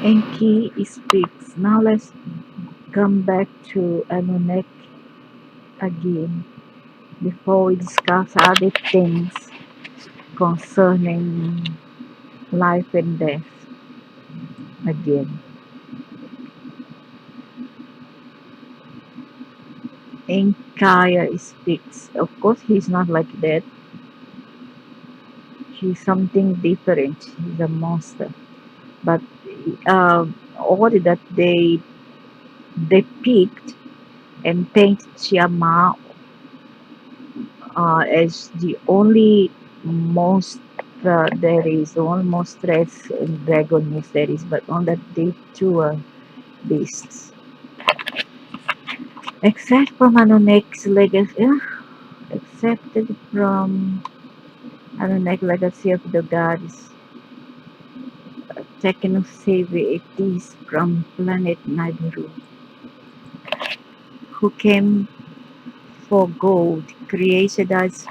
Enki speaks. Now let's come back to Anunaki again before we discuss other things concerning life and death again. Enkaya speaks. Of course, he's not like that. He's something different. He's a monster. But all that they depict and paint Tiamat as the only monster there is, the only monstrous dragoness there is, but on that they two are beasts. Except from Anunnaki's legacy, excepted from Anunnaki legacy of the gods, Technosavieties from planet Nibiru, who came for gold, created us.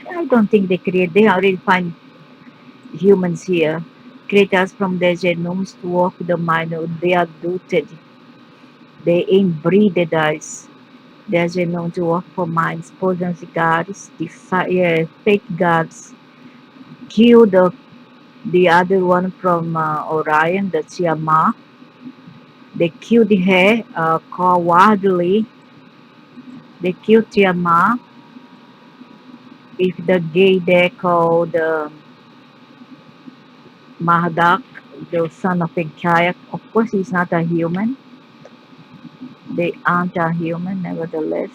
I don't think they already find humans here, create us from their genomes to walk the minor. They adulted, they inbreeded us. Their genome to work for minds, poisons gods, fake gods, kill the other one from Orion, the Tiamat. They killed her cowardly. They killed Tiamat. If the gay there called Marduk, the son of Enkiah, of course he's not a human. They aren't a human, nevertheless.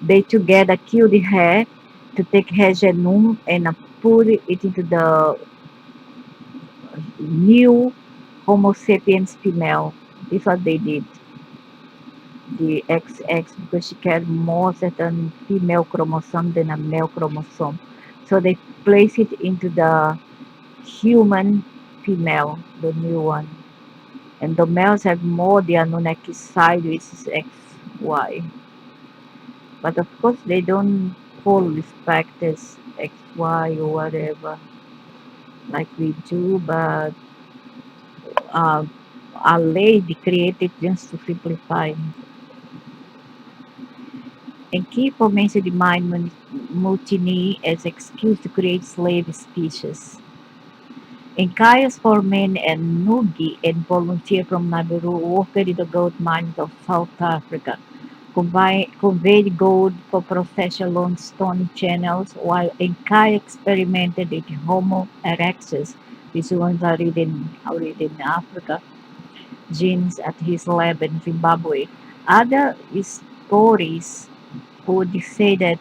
They together killed her to take her genome and put it into the new Homo sapiens female. This is what they did. The XX, because she carried more certain female chromosome than a male chromosome. So they place it into the human female, the new one. And the males have more the Anunnaki side, which is XY. But of course, they don't full respect as XY or whatever like we do, but uh, a lady created just to simplify. And keep mentioned the mind mutiny as excuse to create slave species. In Caius for men and Nugi and volunteer from Nabiru worked in the gold mines of South Africa, conveyed gold for process along stony channels, while Enkai experimented with Homo erectus, which was already in Africa, genes at his lab in Zimbabwe. Other stories would say that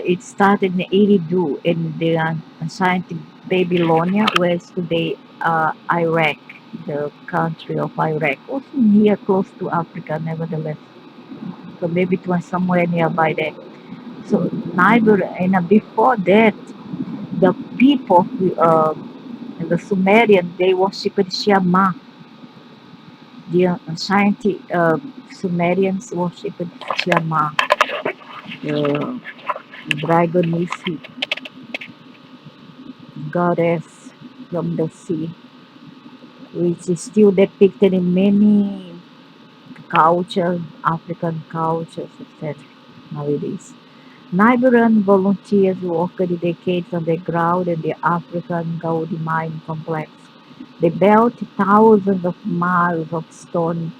it started in Eridu in the ancient Babylonia, where is today Iraq, the country of Iraq, also near close to Africa, nevertheless. So maybe it was somewhere nearby there. So neither, and before that, the people, the Sumerians, they worshipped Shama. The ancient Sumerians worshipped Shama, the dragoness goddess from the sea, which is still depicted in many cultures, African cultures, etc. nowadays. Nigerian volunteers worked decades underground in the African gold mine complex. They built thousands of miles of stone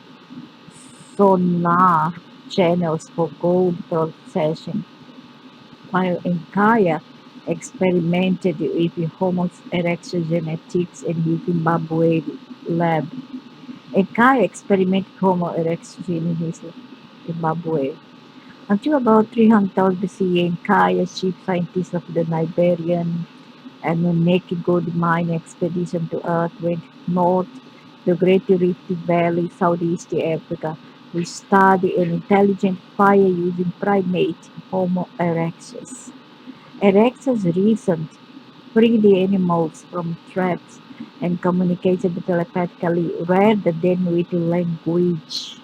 sonar channels for gold processing, while Nkaya experimented with Homo erectus genetics in his Zimbabwe lab. Nkaya experimented Homo erectus in his Zimbabwe. Until about 300,000 BCE, Nkaya, chief scientist of the Liberian and Anunnaki gold mine expedition to Earth, went north the Great Rift Valley, Southeast Africa. We study an intelligent fire-using primate, Homo erectus. Erectus reasoned, freed the animals from traps, and communicated telepathically rather than with language.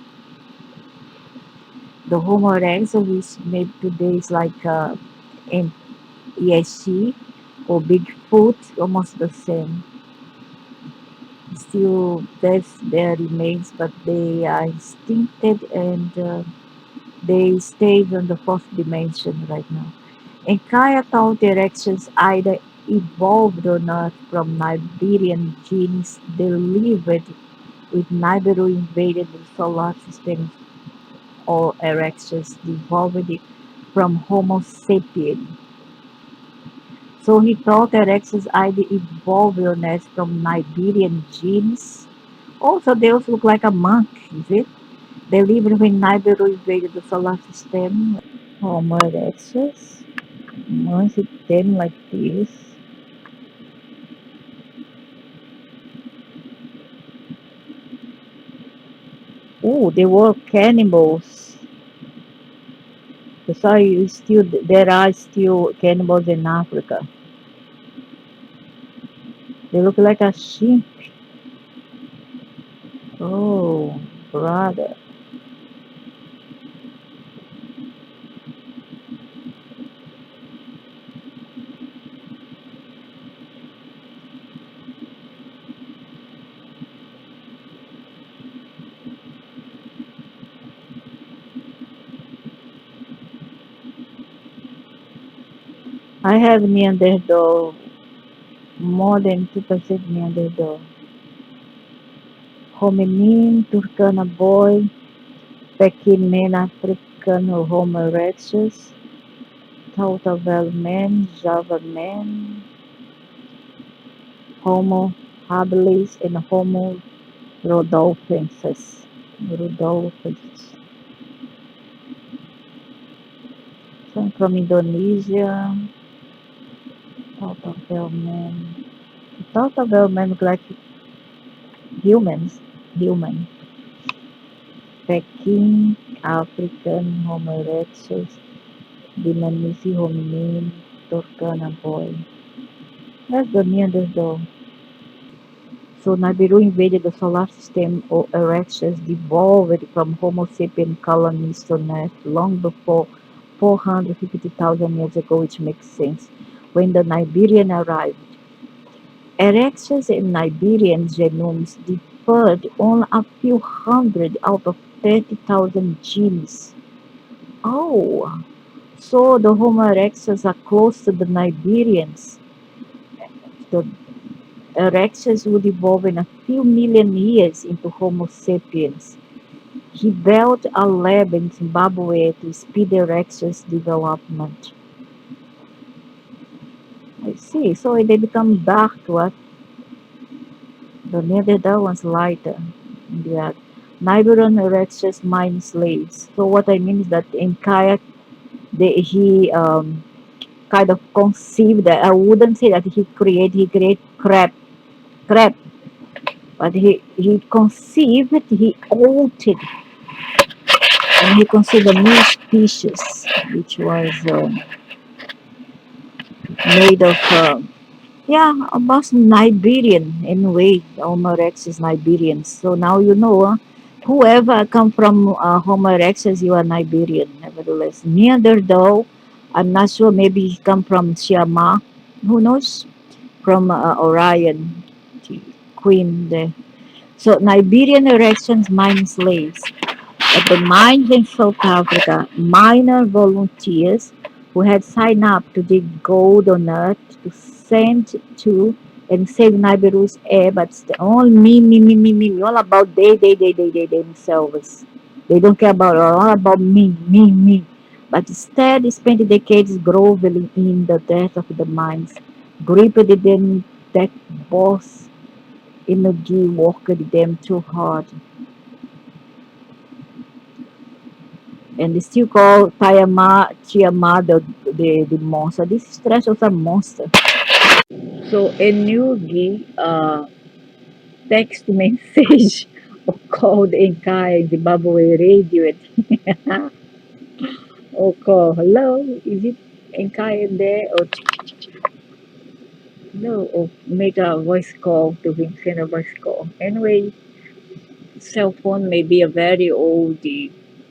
The Homo erectus, which made today is like an ESC or Bigfoot, almost the same. Still, that's their remains, but they are extincted and they stayed on the fourth dimension right now. And Kaya thought erections either evolved or not from Niberian genes delivered with Nibiru invaded the solar system, or erections evolved from Homo sapien. So he thought erections either evolved or not from Niberian genes. Also, they also look like a monk, is it? They lived when Nibiru invaded the solar system. Homo erectus. Once it them like this. Oh, they were cannibals. Sorry, still there are still cannibals in Africa. They look like a sheep. Oh, brother. I have Neanderthal, more than 2% Neanderthal. Hominin, Turkana boy, Pekin man, African Homo erectus, Tautavel man, Java man, Homo habilis, and Homo rhodolfensis. Rhodolfensis. Some from Indonesia, Tautavel man. Tautavel man look like humans, human. Peking, African Homo erectus, Dmanisi hominin, Turkana boy. That's the Neanderthal. So Nibiru invaded the solar system, or erections evolved from Homo sapien colonists on Earth long before 450,000 years ago, which makes sense. When the Niberian arrived, erections and Niberian genomes differed only a few hundred out of 30,000 genes. Oh, so the Homo erectus are close to the Niberians. The erectus would evolve in a few million years into Homo sapiens. He built a lab in Zimbabwe to speed erectus development. I see. So they become dark, what? The Neanderthal one's lighter. Yeah. Nibron erectus mine slaves. So what I mean is that in kayak, he kind of conceived that. I wouldn't say that he create crab, but he conceived, he altered, and he conceived a new species, which was made of, yeah, almost Niberian anyway. Homo erectus is Niberian. So now you know, whoever come from Homo erectus, you are Niberian, nevertheless. Neanderthal, I'm not sure, maybe he come from Siama, who knows, from Orion, the queen there. So Niberian erections mine slaves. At the mines in South Africa, miner volunteers who had signed up to dig gold on Earth to send to and save Nibiru's air, but all me, all about they themselves. They don't care about all about me. But instead, they spent decades groveling in the depth of the mines, gripped them that boss energy worked them too hard. And they still call Tiamat the monster. This is trash of a monster. So Enugi text message or called Enkai Zimbabwe radio or call hello, is it Enkai in there, or no, or make a voice call to him, send a voice call. Anyway, cell phone may be a very old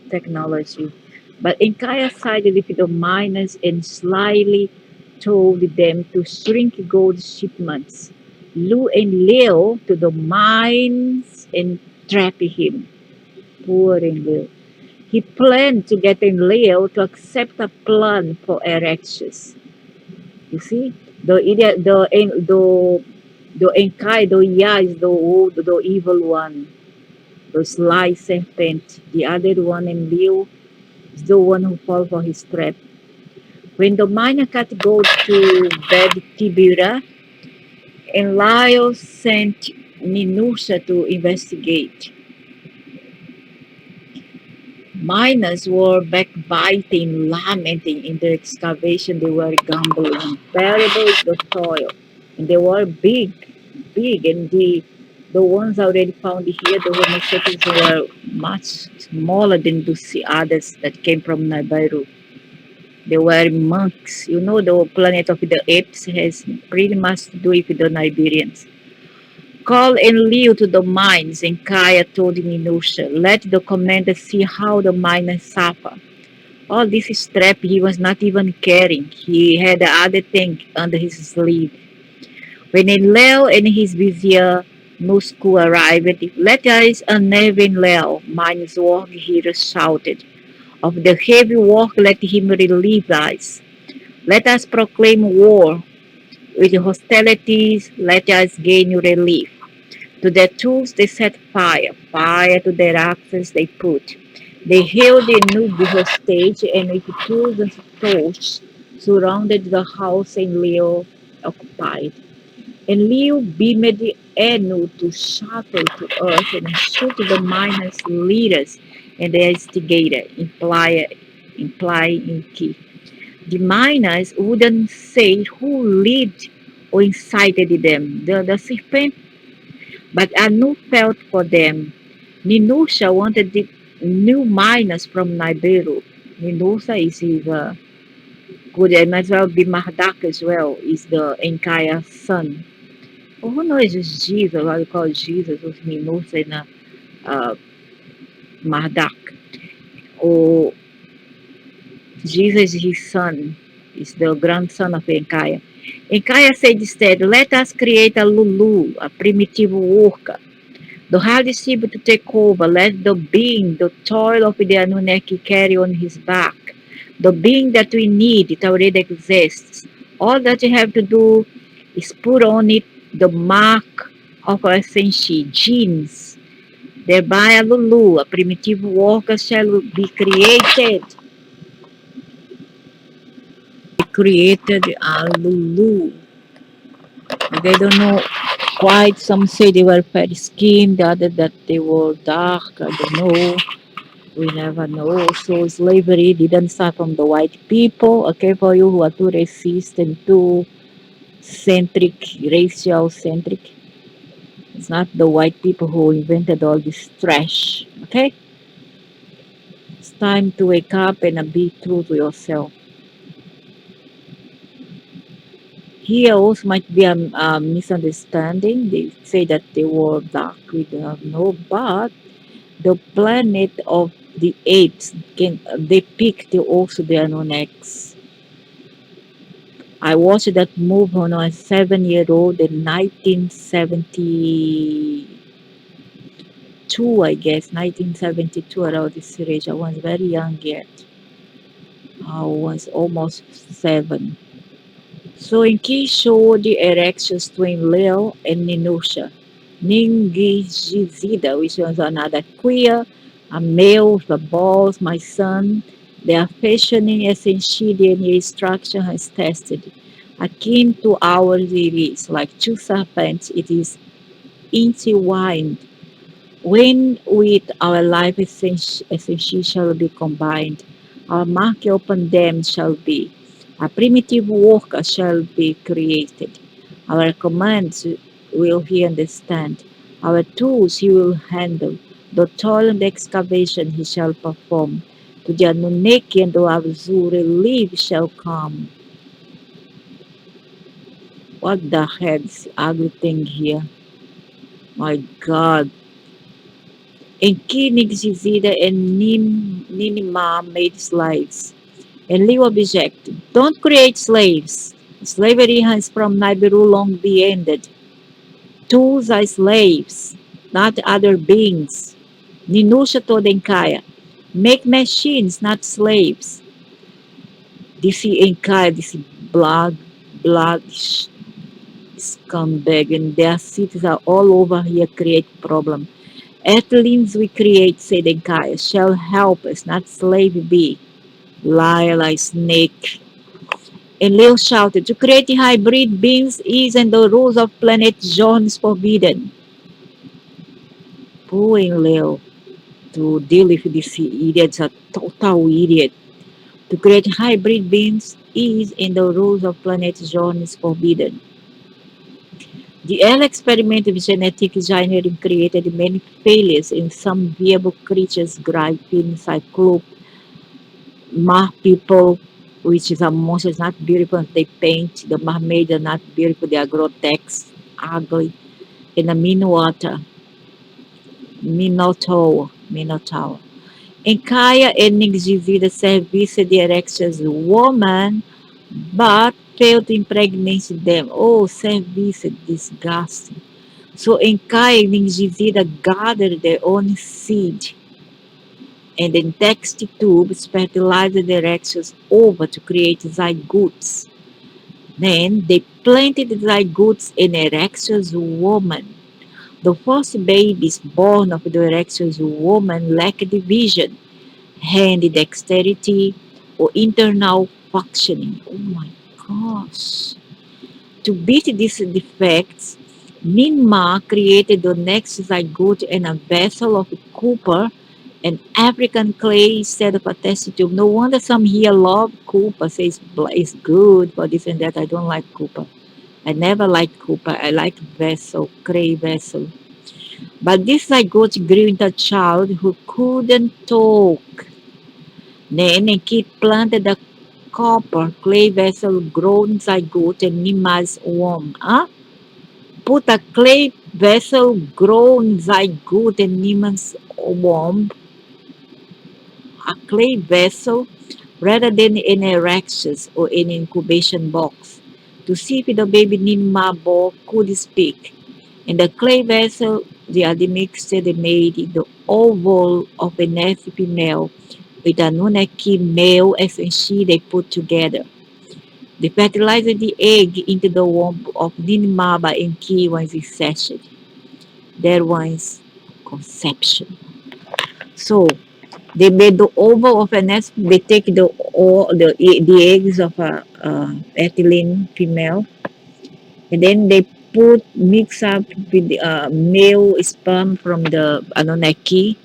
technology. But Enkaya sided with the miners and slyly told them to shrink gold shipments Lu and Leo to the mines and trap him. Poor in Leo. He planned to get in Leo to accept a plan for erections. You see, the idiot, the Enkai, the Ya is the old, the evil one, the sly serpent. The other one in Leo is the one who fall for his trap. When the minor cat go to bed Tibira, and Lyle sent Minusha to investigate. Miners were backbiting, lamenting in their excavation. They were gambling. Terrible is the soil. And they were big, big. And the ones already found here, the Homo sapiens were much smaller than the others that came from Nibiru. They were monks. You know, the planet of the apes has pretty much to do with the Niberians. Call and Liu to the mines, and Kaya told Minusha, let the commander see how the miners suffer. All this strap he was not even carrying. He had the other thing under his sleeve. When Leo and his vizier Musku arrived, let us unnerving Leo, mine's work hero shouted. Of the heavy work let him relieve us. Let us proclaim war. With hostilities let us gain relief. To their tools they set fire, fire to their axes they put. They held the Nubi hostage and with tools and torch surrounded the house and Leo occupied. And Leo beamed the Enu to shackle to earth and shoot the miners' leaders and the instigator, implying in key. The miners wouldn't say who led or incited them. The serpent, but Anu felt for them. Ninusha wanted the new miners from Nibiru. Ninusha is his, could I might as well be Mardak as well, is the Enkaya's son. Oh, who knows Jesus, what you call Jesus was Ninusha and uh, Mardak. Or Jesus is his son, is the grandson of Enkaya. Enkaya said instead, let us create a Lulu, a primitive worker. The hardest sheep to take over, let the being, the toil of the anunaki carry on his back. The being that we need, it already exists. All that you have to do is put on it the mark of our senshi, genes. Thereby a lulu, a primitive worker shall be created. Created a lulu. They don't know quite. Some say they were fair skinned, the other that they were dark. I don't know. We never know. So slavery didn't start from the white people. Okay, for you who are too racist and too centric, racial centric. It's not the white people who invented all this trash. Okay? It's time to wake up and be true to yourself. Here also might be a misunderstanding. They say that they were dark. We don't know, but the planet of the apes can depict also the anunaks. I watched that movie when I was 7 year old in 1972, I guess, 1972 around this age. I was very young yet. I was almost 7. So in Ki showed the erections between Leo and Ninusha. Ningizida, which was another queer, a male with the balls, my son. Their fashioning essentially DNA structure has tested. Akin to ours it is, like two serpents, it is intertwined when with our life essentially shall be combined, our mark upon them shall be, a primitive worker shall be created. Our commands will he understand, our tools he will handle, the toil and excavation he shall perform. To the Anunnaki and the Abzu relief shall come. What the heck's ugly thing here? My God. Enkinig Zizida and Ninima made slaves. And Leo objected, don't create slaves. Slavery has from Nibiru long be ended. Tools are slaves, not other beings. Ninusha Todenkaya. Make machines, not slaves. This is Enkaya, this is blood scumbag, and their cities are all over here create problem. Earthlings we create, said Enkaya, shall help us, not slave be. Liar like snake. And Leo shouted, to create hybrid beings is and the rules of planet John is forbidden. Poor Leo to deal with this idiot's a total idiot. To create hybrid beings is in the rules of planet John is forbidden. The early experiment with genetic engineering created many failures in some viable creatures, griffin, cyclope, mar people, which is a monster, is not beautiful, they paint. The mermaids are not beautiful, they are grotesque, ugly. In the mean water, Minotaur. Encaya Enigzivida service directions woman, but failed to impregnate them. Oh, service disgusting. So Encaya Enigzivida gathered their own seed and in text tubes fertilized the directions over to create zygotes. Then they planted the zygotes in erections woman. The first babies born of the erections woman lacked vision, hand dexterity, or internal functioning. Oh my gosh. To beat these defects, Ninma created the next zygote in a vessel of copper and African clay instead of a test tube. No wonder some here love copper, say it's good for this and that. I don't like copper. I never liked copper. I like vessel, clay vessel. But this zygote grew into a child who couldn't talk. Then a kid planted a copper clay vessel grown zygote in Nima's womb. Huh? Put a clay vessel grown zygote in Nima's womb, a clay vessel, rather than in a rexus or an incubation box, to see if the baby Nima boy could speak. In the clay vessel, the admixture made the oval of a nest female with an anunaki male as and she they put together. They fertilized the egg into the womb of Ninmaba in key once is session. There was conception. So they made the oval of a nest. They take the eggs of a ethylene female, and then they put mix up with the male sperm from the anunaki,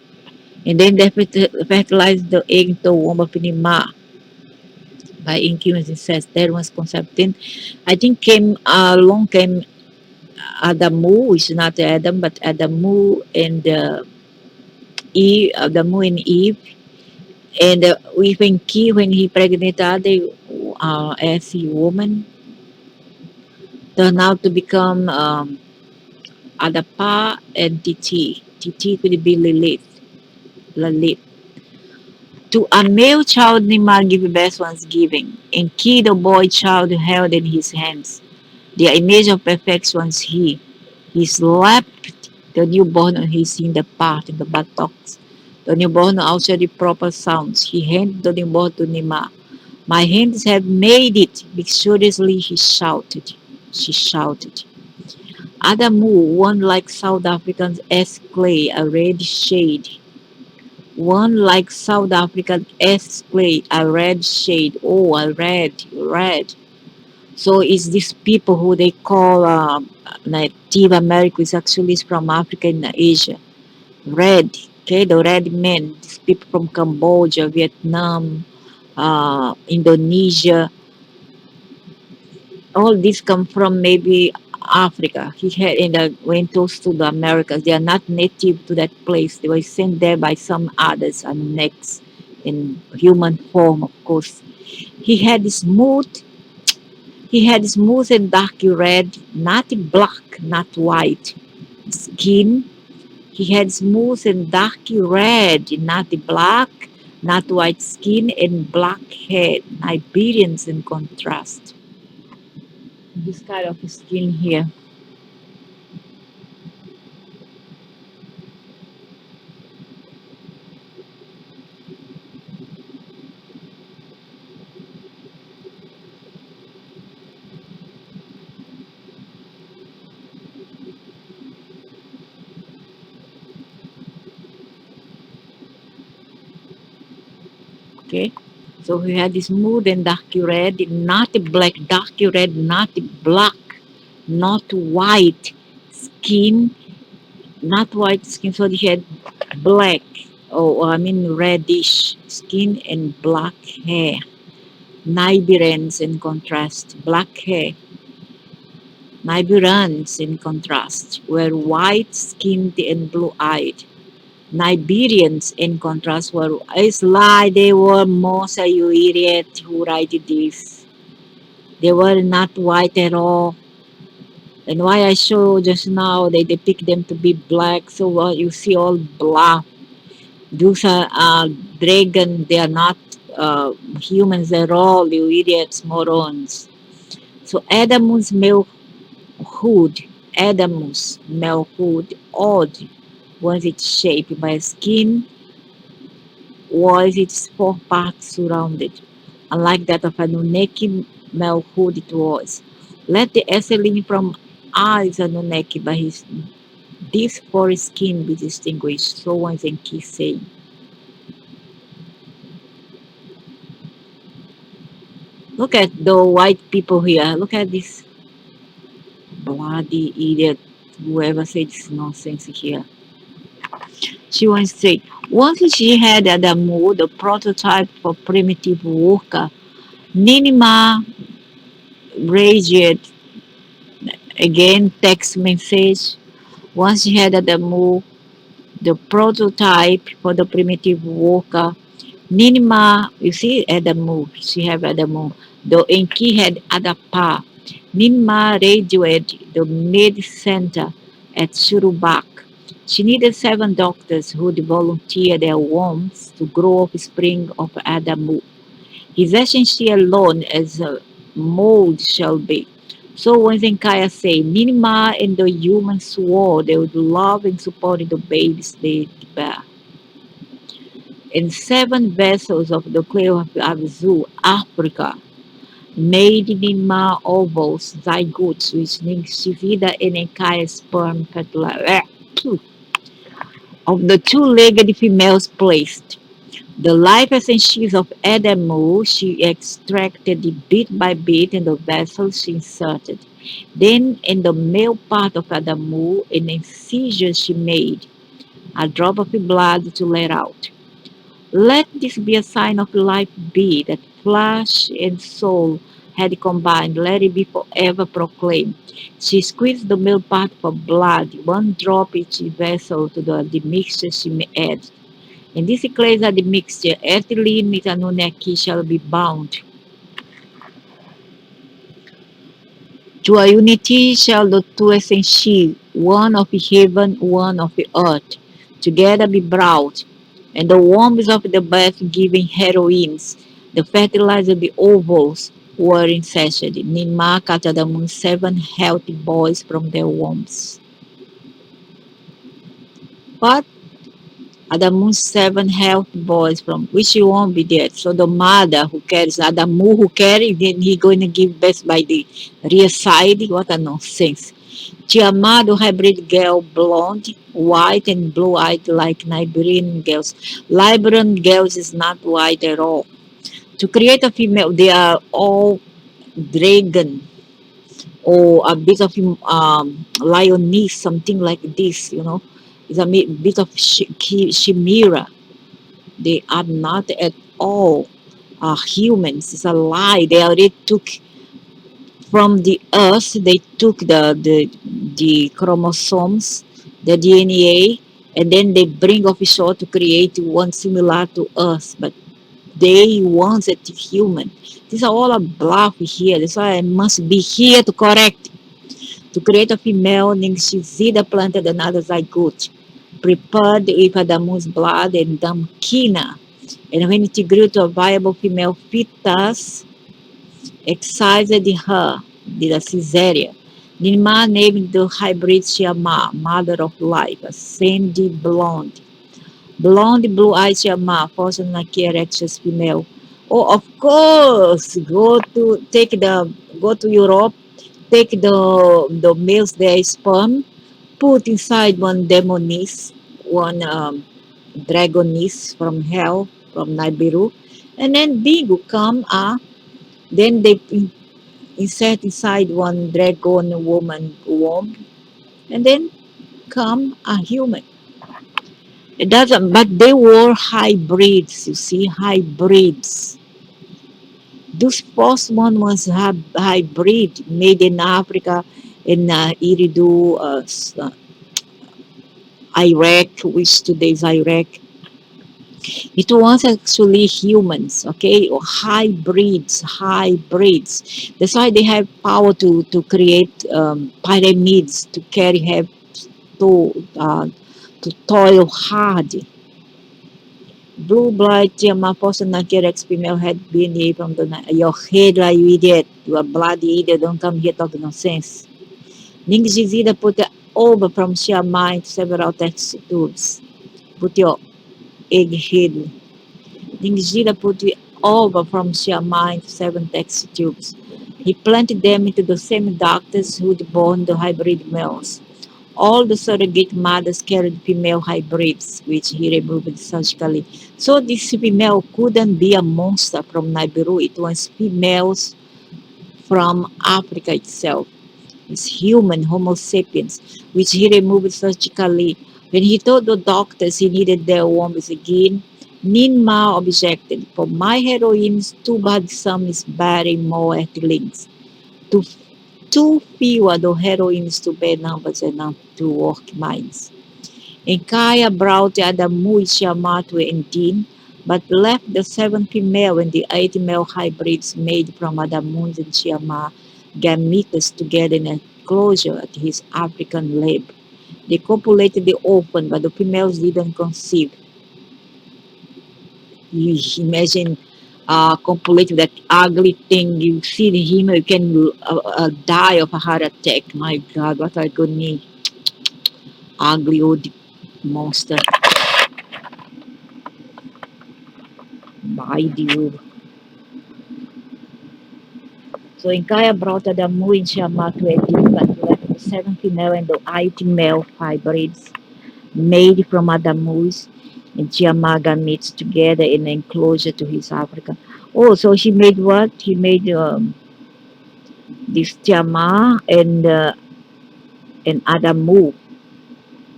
and then they fertilize the egg into the womb of Nima by incubation says there was conception. I think came Adamu, which is not Adam, but Adamu and Eve, Adamu and Eve. And even Ki, when he pregnant the as a woman, turned out to become Adapa and Titi. Titi could be Lilith. To a male child, Nimar give best one's giving, and Ki, the boy child held in his hands. The image of perfection was he. He slapped the newborn on his in the part in the buttocks. The newborn answered the proper sounds. He handed the newborn to Nima. My hands have made it, victoriously he shouted. She shouted. Adamu, one like South African's S clay, a red shade. One like South African S clay, a red shade. Oh, a red. So it's these people who they call Native Americans actually is from Africa and Asia. Red, okay, the red men. These people from Cambodia, Vietnam, Indonesia. All these come from maybe Africa. He had in the went to the Americas. They are not native to that place. They were sent there by some others and next in human form, of course. He had smooth He had smooth and dark red, not black, not white skin. He had smooth and dark red, not black, not white skin, and black hair. Iberians in contrast. This kind of skin here. Okay. So he had this mood and dark red, not black, dark red, not black, not white skin, not white skin. So he had black, I mean reddish skin and black hair. Nibirans in contrast, black hair. Nibirans in contrast were white skinned and blue eyed. Niberians, in contrast, were it's lie. They were Mosa, you idiot, who write this. They were not white at all. And why I show just now, they depict them to be black. So you see all black. Those are dragon. They are not humans at all. You idiots, morons. So Adamus male hood, Adamus male hood, odd was its shape by skin was its four parts surrounded, unlike that of an anunaki malehood it was. Let the Esseling from eyes anunaki by his this foreskin be distinguished, so once and key saying. Look at the white people here. Look at this bloody idiot. Whoever said this nonsense here. She once said, once she had Adamu, the prototype for primitive worker, Ninima raged again text message. Once she had Adamu, the prototype for the primitive worker. Ninima, you see Adamu, she have Adamu. The Enki had Adapa. Ninma graduated the mid-center at Shurubak. She needed 7 doctors who would volunteer their wombs to grow offspring of Adamu. His essentially alone as a mold shall be. So when Zenkaya say, Ninima and the humans swore they would love and support the babies they bear. In 7 vessels of the clay of Abzu, Africa, made Ninima ovals, zygotes, which Nixivida and Enkaya sperm fertilizer of the two-legged females placed. The life essentials of Adamu she extracted bit by bit in the vessel she inserted. Then in the male part of Adamu, an incision she made, a drop of blood to let out. Let this be a sign of life be that flesh and soul had combined, let it be forever proclaimed. She squeezed the male part for blood, 1 drop each vessel to the mixture she add. In this ecclesia the mixture, ethylene with anunaki shall be bound. To a unity shall the two essentials, one of the heaven, one of the earth, together be brought, and the wombs of the birth-giving heroines, the fertilizer of the ovals, were incested. Ninma Katadamun 7 healthy boys from their wombs. But Adamu's 7 healthy boys from which he won't be dead. So the mother who carries Adamu who carries, then he going to give birth by the rear side. What a nonsense. Tiamado hybrid girl, blonde, white, and blue-eyed like Liberian girls. Liberian girls is not white at all. To create a female, they are all dragon or a bit of lioness, something like this, you know. It's a bit of chimera. They are not at all humans. It's a lie. They already took from the earth, they took the chromosomes, the DNA, and then they bring offshore to create one similar to us, but they wanted human. These are all a bluff here. That's why I must be here to correct. To create a female, Ningshizida planted another zygote, prepared with Adamu's blood and Damkina. And when it grew to a viable female fetus, excised her, did a cesarean. Nilma named the hybrid Shama, mother of life, a sandy blonde. Blonde, blue-eyed Shama, fortunately erectus female. Oh, of course, go to Europe, take the males their sperm, put inside one demoness, one dragoness from hell, from Nibiru, And then big will come, then they insert inside one dragon woman womb, and then come a human. It doesn't, but they were hybrids, you see, hybrids. Those first one was hybrid, made in Africa, in Iridu, Iraq, which today is Iraq. It was actually humans, okay, or hybrids, hybrids. That's why they have power to create pyramids, to carry, have to toil hard. Blue blood Tiamaposa Nakirex female had been here from the night. Your head, like you idiot. You are bloody idiot. Don't come here talking nonsense. Ningzida put the over from sheer mind several text tubes. Put your egg head. Ningzida put the over from sheer mind seven text tubes. He planted them into the same doctors who'd born the hybrid males. All the surrogate mothers carried female hybrids, which he removed surgically. So this female couldn't be a monster from Nibiru. It was females from Africa itself. It's human Homo sapiens, which he removed surgically. When he told the doctors he needed their wombs again, Ninma objected. For my heroines, too bad some is bearing more earthlings. Too, too few are the heroines to bear numbers enough to work mines. And Kaya brought the other Muishama to 18, but left the seven female and the eight male hybrids made from Adamuns and Chiama gametes together in an enclosure at his African lab. They copulated the orphan, but the females didn't conceive. You imagine copulate with that ugly thing. You see him, you can die of a heart attack. My God, what a good knee. Ugly old monster. My dear. So Inkaya brought the Muincha Matweti, but left the seven female and the eight male hybrids made from Adamus and Chiamaga meets together in an enclosure to his Africa. Oh, so he made what? He made this Chiama and Adamu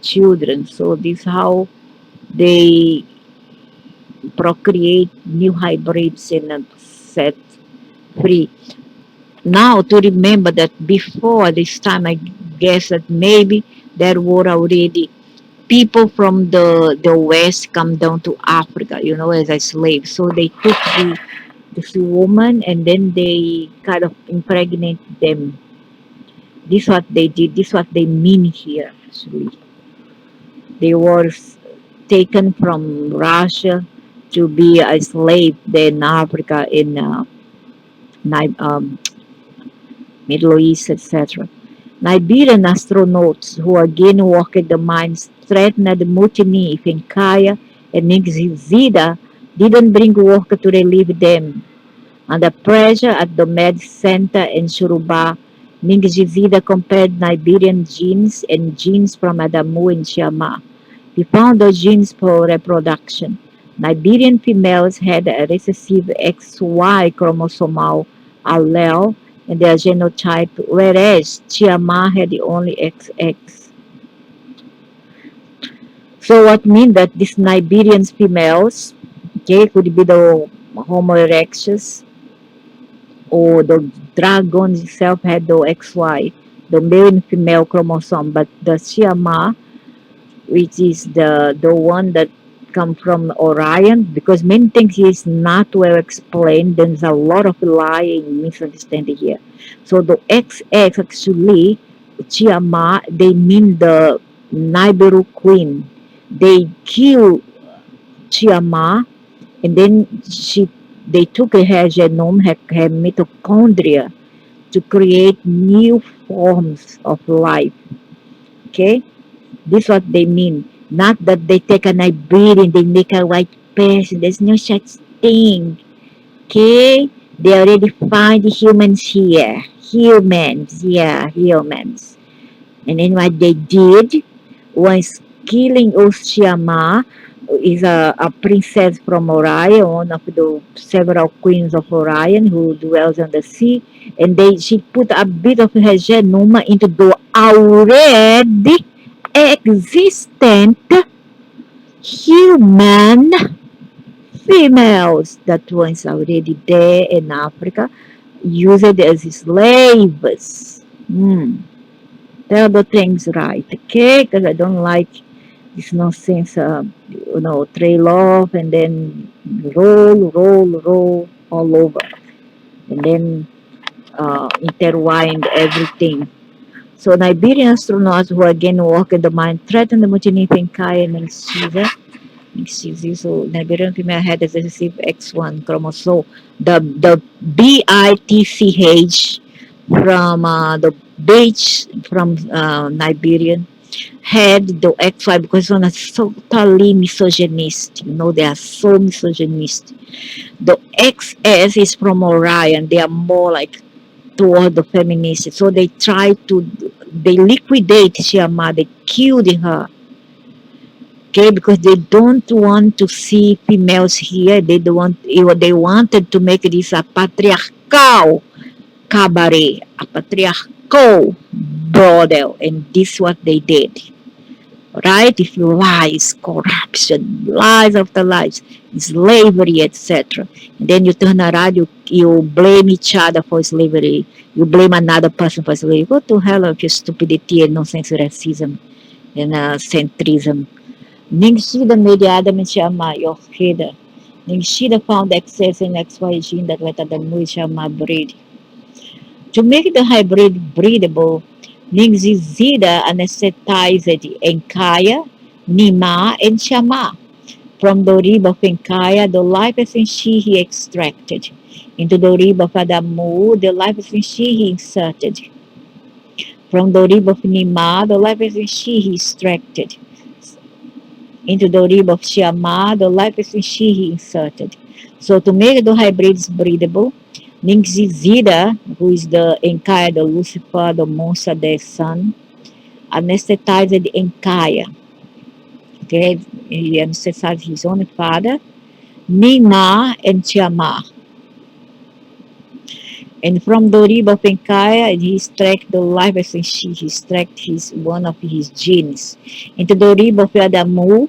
children. So this how they procreate new hybrids and set free. Now to remember that before this time, I guess that maybe there were already people from the west come down to Africa, as a slave. So they took this woman and then they kind of impregnate them. This what they did. This what they mean here. Actually, they were taken from Russia to be a slave then in Africa in Middle East, etc. Liberian astronauts who again worked the mines threatened mutiny if Enkaya and Nixizida didn't bring work to relieve them. Under pressure at the Med Center in Shuruba, Nixizida compared Liberian genes and genes from Adamu and Shama. He found the genes for reproduction. Liberian females had a recessive XY chromosomal allele in their genotype, whereas Chiama had the only XX. So what means that these Liberian females, okay, could be the Homo erectus or the dragon itself had the XY, the male and female chromosome, but the Chiama, which is the one that come from Orion, because many things is not well explained. There's a lot of lying, misunderstanding here. So the XX actually, Chiama, they mean the Nibiru queen. They kill Chiama, and then they took her genome, her mitochondria, to create new forms of life. Okay, this is what they mean. Not that they take an hybrid and they make a white person. There's no such thing. Okay? They already find humans here. Humans. Yeah, humans. And then what they did was killing Oshiyama is a princess from Orion, one of the several queens of Orion who dwells on the sea, and she put a bit of her genoma into the already existent human females that was already there in Africa, used as slaves. Tell the things right, okay? Because I don't like this nonsense, trail off and then roll all over, and then intertwined everything. So Nigerian astronauts who again work in the mine threatened the mutiny Kai and Caesar. So Nigerian female had as received X1 chromosome. The BITCH from the beach from Nigerian had the X5 because one is totally misogynist. They are so misogynist. The XS is from Orion. They are more like toward the feminists. So they liquidate Shiama. They killed her. Okay, because they don't want to see females here. They don't want. They wanted to make this a patriarchal cabaret, a patriarchal brothel, and this is what they did. Right? If lies, corruption, lies after lies, slavery, etc. And then you turn around, you blame each other for slavery. You blame another person for slavery. Go to hell of your stupidity and nonsense racism and centrism. Ningshida made Adam and Shama your header. Ningshida found excess in XY gene that let Adam Shama breed. To make the hybrid breedable, Ningzida anesthetized Enkaya, Nima, and Shama. From the rib of Enkaya, the life essence he extracted. Into the rib of Adamu, the life essence he inserted. From the rib of Nima, the life essence he extracted. Into the rib of Shama, the life essence he inserted. So to make the hybrids breedable, Ningzida, who is the Enkaya, the Lucifer, the monster, the sun, anesthetized Enkaya. Okay, he anesthetized his own father, Nima, and Tiama. And from the rib of Enkaya, he extracted the life essence. He extracted one of his genes. Into the rib of Adamu,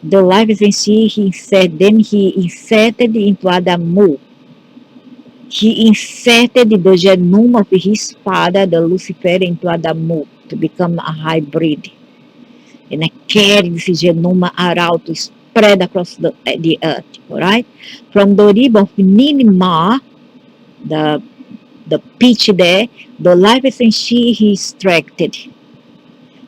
the life essence he inserted into Adamu. He inserted the genome of his father, the Lucifer, into Adamu to become a hybrid. And I carried this genome around to spread across the earth, all right? From the rib of Ninima, the peach there, the life essence he extracted.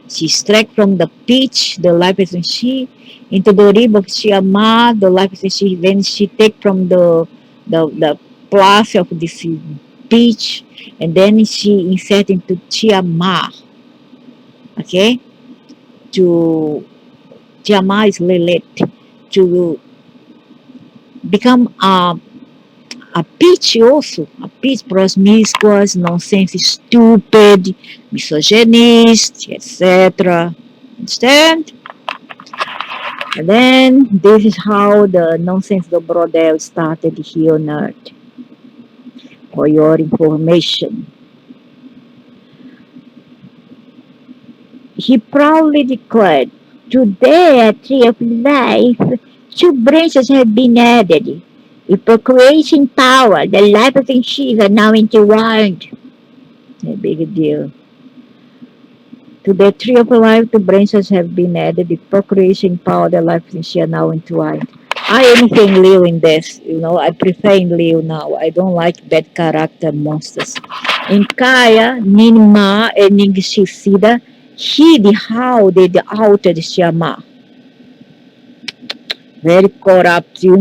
She extracted from the peach, the life essence into the rib of Shiama, the life essence then she take from the plus of this peach, and then she insert into Chiama. Okay? To Chiama is Lilith. To become a peach also. A peach promiscuous, nonsense, stupid, misogynist, etc. Understand? And then this is how the nonsense the brodel started here on earth. For your information. He proudly declared, "Today at Tree of Life, two branches have been added. A procreation power, the life of Shiva now intertwined." A big deal. To the Tree of Life, two branches have been added. The procreation power, the life of Shiva now intertwined. I anything Leo in this, I prefer in Leo now. I don't like bad character monsters. In Kaya, Ninma, and Ningshida, hid how they outed Shama. Very corrupt. You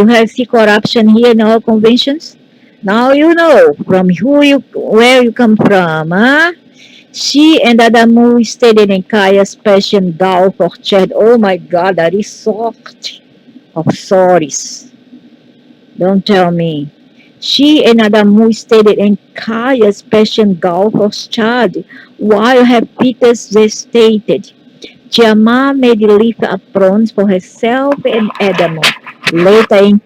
have see corruption here in our conventions? Now you know from where you come from, huh? She and Adamu stayed in Kaya's Persian Gulf orchard. Oh my God, that is soft of sorries. Don't tell me. She and Adamu stayed in Kaya's Persian Gulf orchard while her Peters stated. Jama made leaf aprons for herself and Adamo. Later in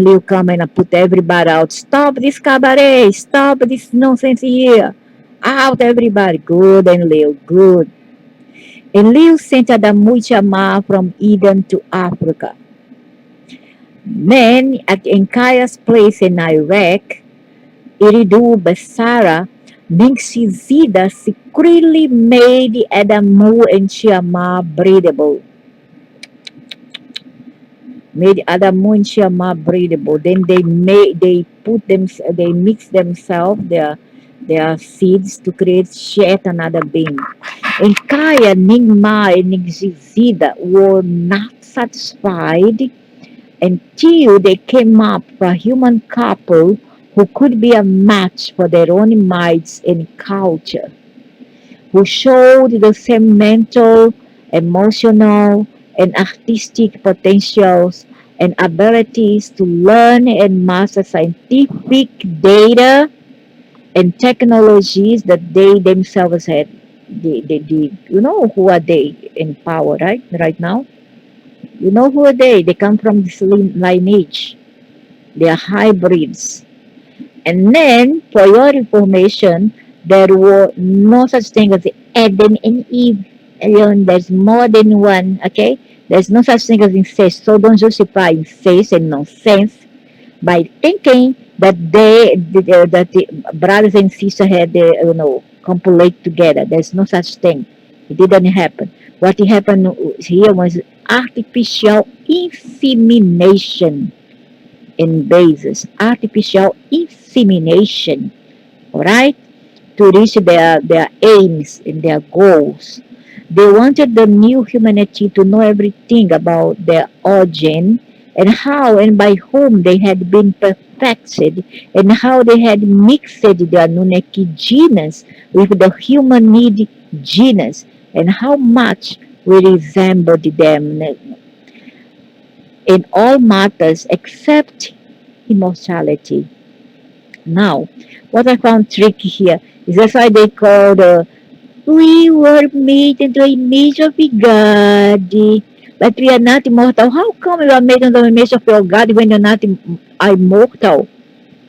Liu come and put everybody out. Stop this cabaret! Stop this nonsense here! Out everybody! Good and Liu, good. And Liu sent Adamu Jama from Eden to Africa. Then at Enkaya's place in Iraq, Iridu Basara, Minxizida secretly made Adamu and Chiama breedable. Made Adamu and Chiama breedable. Then they mix themselves their seeds to create yet another being. And Kaya, Ningma, and Ningzida were not satisfied until they came up with a human couple who could be a match for their own minds and culture, who showed the same mental, emotional, and artistic potentials and abilities to learn and master scientific data and technologies that they themselves had. You know who are they in power, right? Right now, you know who are they? They come from this lineage. They are hybrids. And then, for your information, there were no such thing as Adam and Eve. Alone, there's more than one, okay? There's no such thing as incest. So don't justify incest and nonsense by thinking that that the brothers and sisters had, copulate together. There's no such thing. It didn't happen. What happened here was artificial insemination in basis, artificial insemination, all right, to reach their aims and their goals. They wanted the new humanity to know everything about their origin and how and by whom they had been perfected and how they had mixed the Anunaki genus with the humanid genus and how much we resembled them in all matters except immortality. Now, what I found tricky here is that's why they call we were made in the image of God, but we are not immortal. How come you are made in the image of your God when you're not immortal?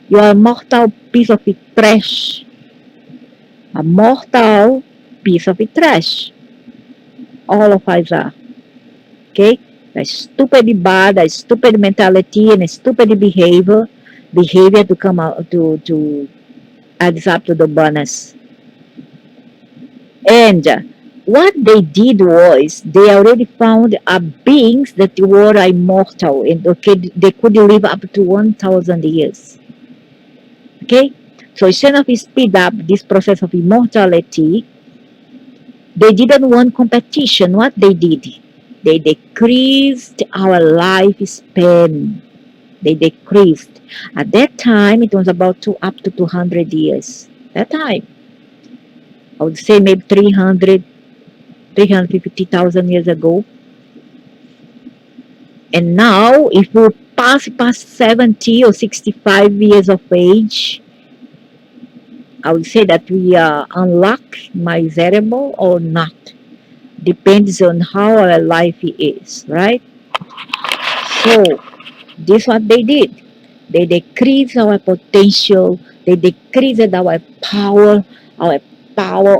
You are a mortal piece of trash. A mortal piece of trash. All of us are. Okay? A stupid bad, a stupid mentality, and a stupid behavior to come out to adds up to the bonus. And what they did was they already found beings that were immortal and okay, they could live up to 1,000 years. Okay, so instead of speed up this process of immortality, they didn't want competition. What they did, they decreased our lifespan. They decreased. At that time, it was about up to 200 years. That time, I would say maybe 350,000 years ago. And now, if we pass past 70 or 65 years of age, I would say that we are unlucky, miserable, or not. Depends on how our life is, right? So, this is what they did. They decreased our potential. They decreased our power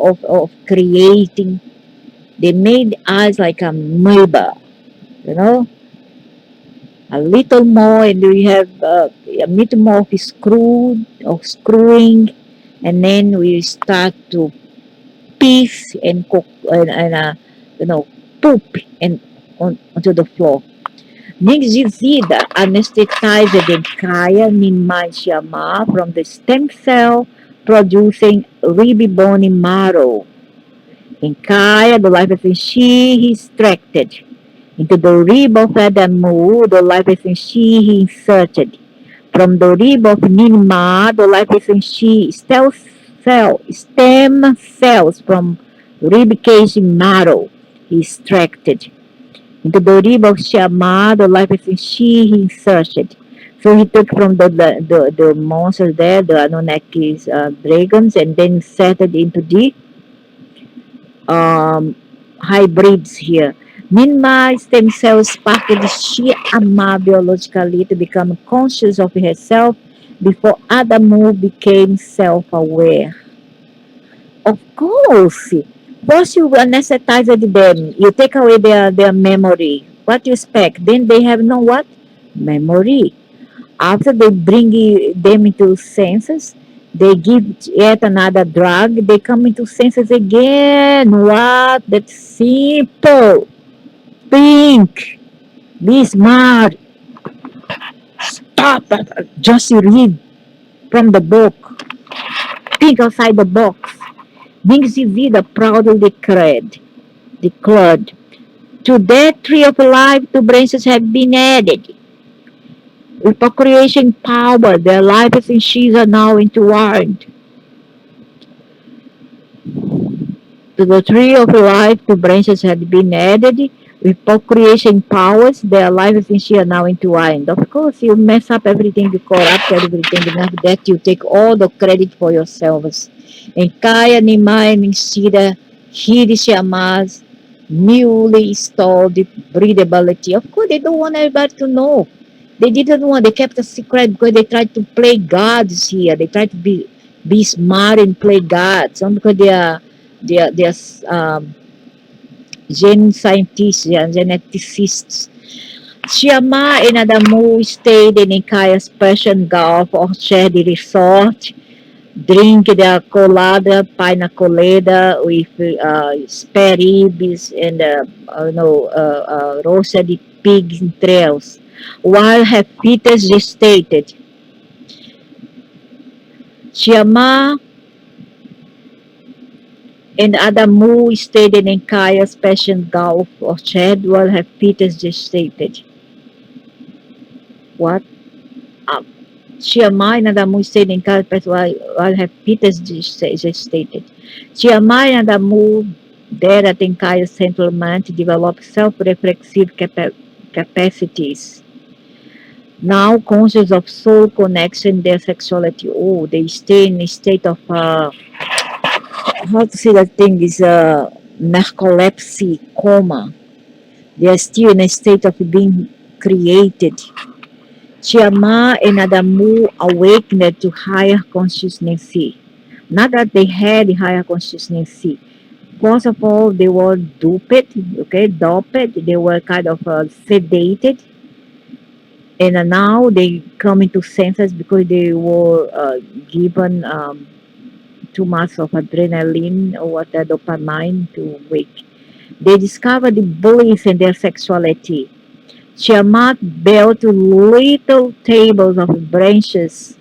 of creating. They made us like a amoeba, you know, a little more, and we have a little more of screwing, and then we start to piss and cook poop and onto the floor. Ningzida anesthetized the entire Ninmanshiyama from the stem cell producing ribibone marrow. In Kaya, the life of she extracted. Into the rib of Adamu, the life essence he inserted. From the rib of Ninma, the life essence stem cells from rib cage marrow he extracted. Into the rib of Shama, the life essence he inserted. So he took from the monsters there, the Anunnakis dragons, and then inserted into the um, hybrids here. Meanwhile, stem cells sparked Shiama biologically to become conscious of herself before Adamu became self-aware. Of course, once you anesthetize them, you take away their memory. What you expect? Then they have no what? Memory. After they bring them into senses, they give yet another drug, they come into senses again. What? That's simple. Think. Be smart. Stop. Just read from the book. Think outside the box. Things you vida proudly declared. To that tree of life, two branches have been added. With procreation power, their lives and sheaves are now entwined. To the tree of life, two branches had been added. With procreation powers, their lives and she are now entwined. Of course, you mess up everything, you corrupt everything, enough that you take all the credit for yourselves. And kaya ni Mai Sida Hirishamas newly installed breathability. Of course, they don't want everybody to know. They didn't want, they kept a secret because they tried to play gods here. They tried to be smart and play gods. Not because they are gen scientists and geneticists. Siama and Adamu stayed in Ikaya's Persian Gulf or shared the resort, drink the colada, pina colada with spare ribs and roasted pig trails, while her fetus gestated. Siama and Adamu stayed in Kaya's Persian Gulf or Chad while her fetus gestated. What? Um, Siamai and Adamu stayed in Kaya's Persian while her fetus gestated. Siamai and Adamu, there at Kaya's settlement, developed self-reflexive capacities. Now conscious of soul connection, their sexuality. Oh, they stay in a state of how to say that thing is narcolepsy coma. They are still in a state of being created. Chiama and Adamu awakened to higher consciousness. Not that they had higher consciousness. First of all, they were duped, okay, doped. They were kind of sedated, and now they come into senses because they were given too much of adrenaline or what dopamine to wake. They discover the beliefs in their sexuality. Tiamat built little tables of branches.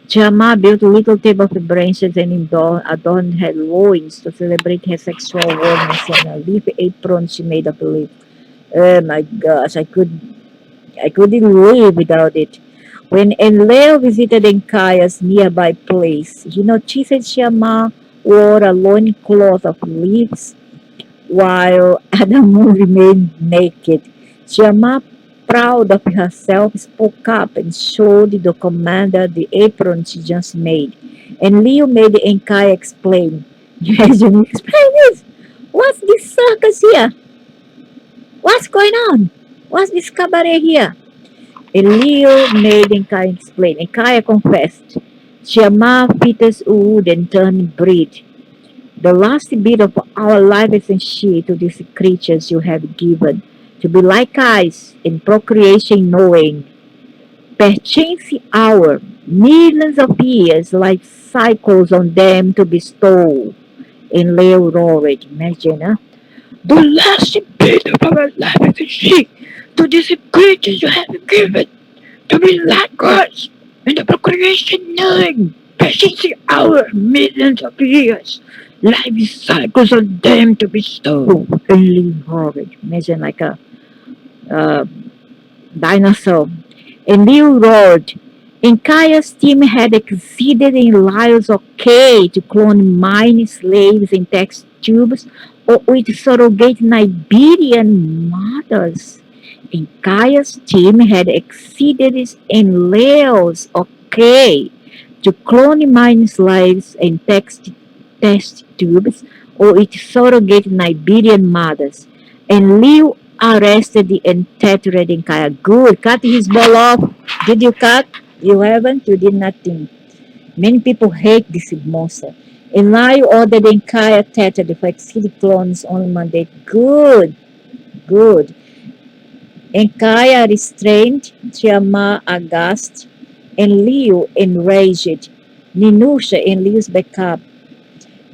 Tiamat built little tables of branches and adorned her loins to celebrate her sexual awareness and a leaf apron she made of leaf. Oh my gosh, I couldn't live without it. When Enlil visited Enkaya's nearby place, he noticed Tiamat wore a loincloth of leaves while Adamu remained naked. Shama, proud of herself, spoke up and showed the commander the apron she just made. And Leo made Enkai explain. Yes, you explain this. What's this circus here? What's going on? What's this cabaret here? And Leo made Enkai explain. Enkai confessed. Shama fetus wood and turned breed. The last bit of our life is in she to these creatures you have given, to be like us in procreation knowing. Perchance hour, millions of years, like cycles on them to bestow. In Leo roared, imagine, huh? The last bit of our life is in she to these creatures you have given, to be like us in the procreation knowing. Perchance hour, millions of years. Life cycles on them to bestow only horrid. Imagine like a uh, dinosaur. And Leo roared. Enkaya's team had exceeded in lives of K to clone mine slaves in test tubes or with surrogate Nigerian mothers. Enkaya's team had exceeded in layers of K to clone mine slaves and test tubes or its surrogate Nigerian mothers. And Liu arrested the untethered Kaya. Good. Cut his ball off. Did you cut? You haven't? You did nothing. Many people hate this monster. And Liu ordered Kaya tethered for exceeded clones on Monday. Good. Good. Enkaya restrained, Tiama aghast, and Liu enraged. Ninusha and Liu's backup.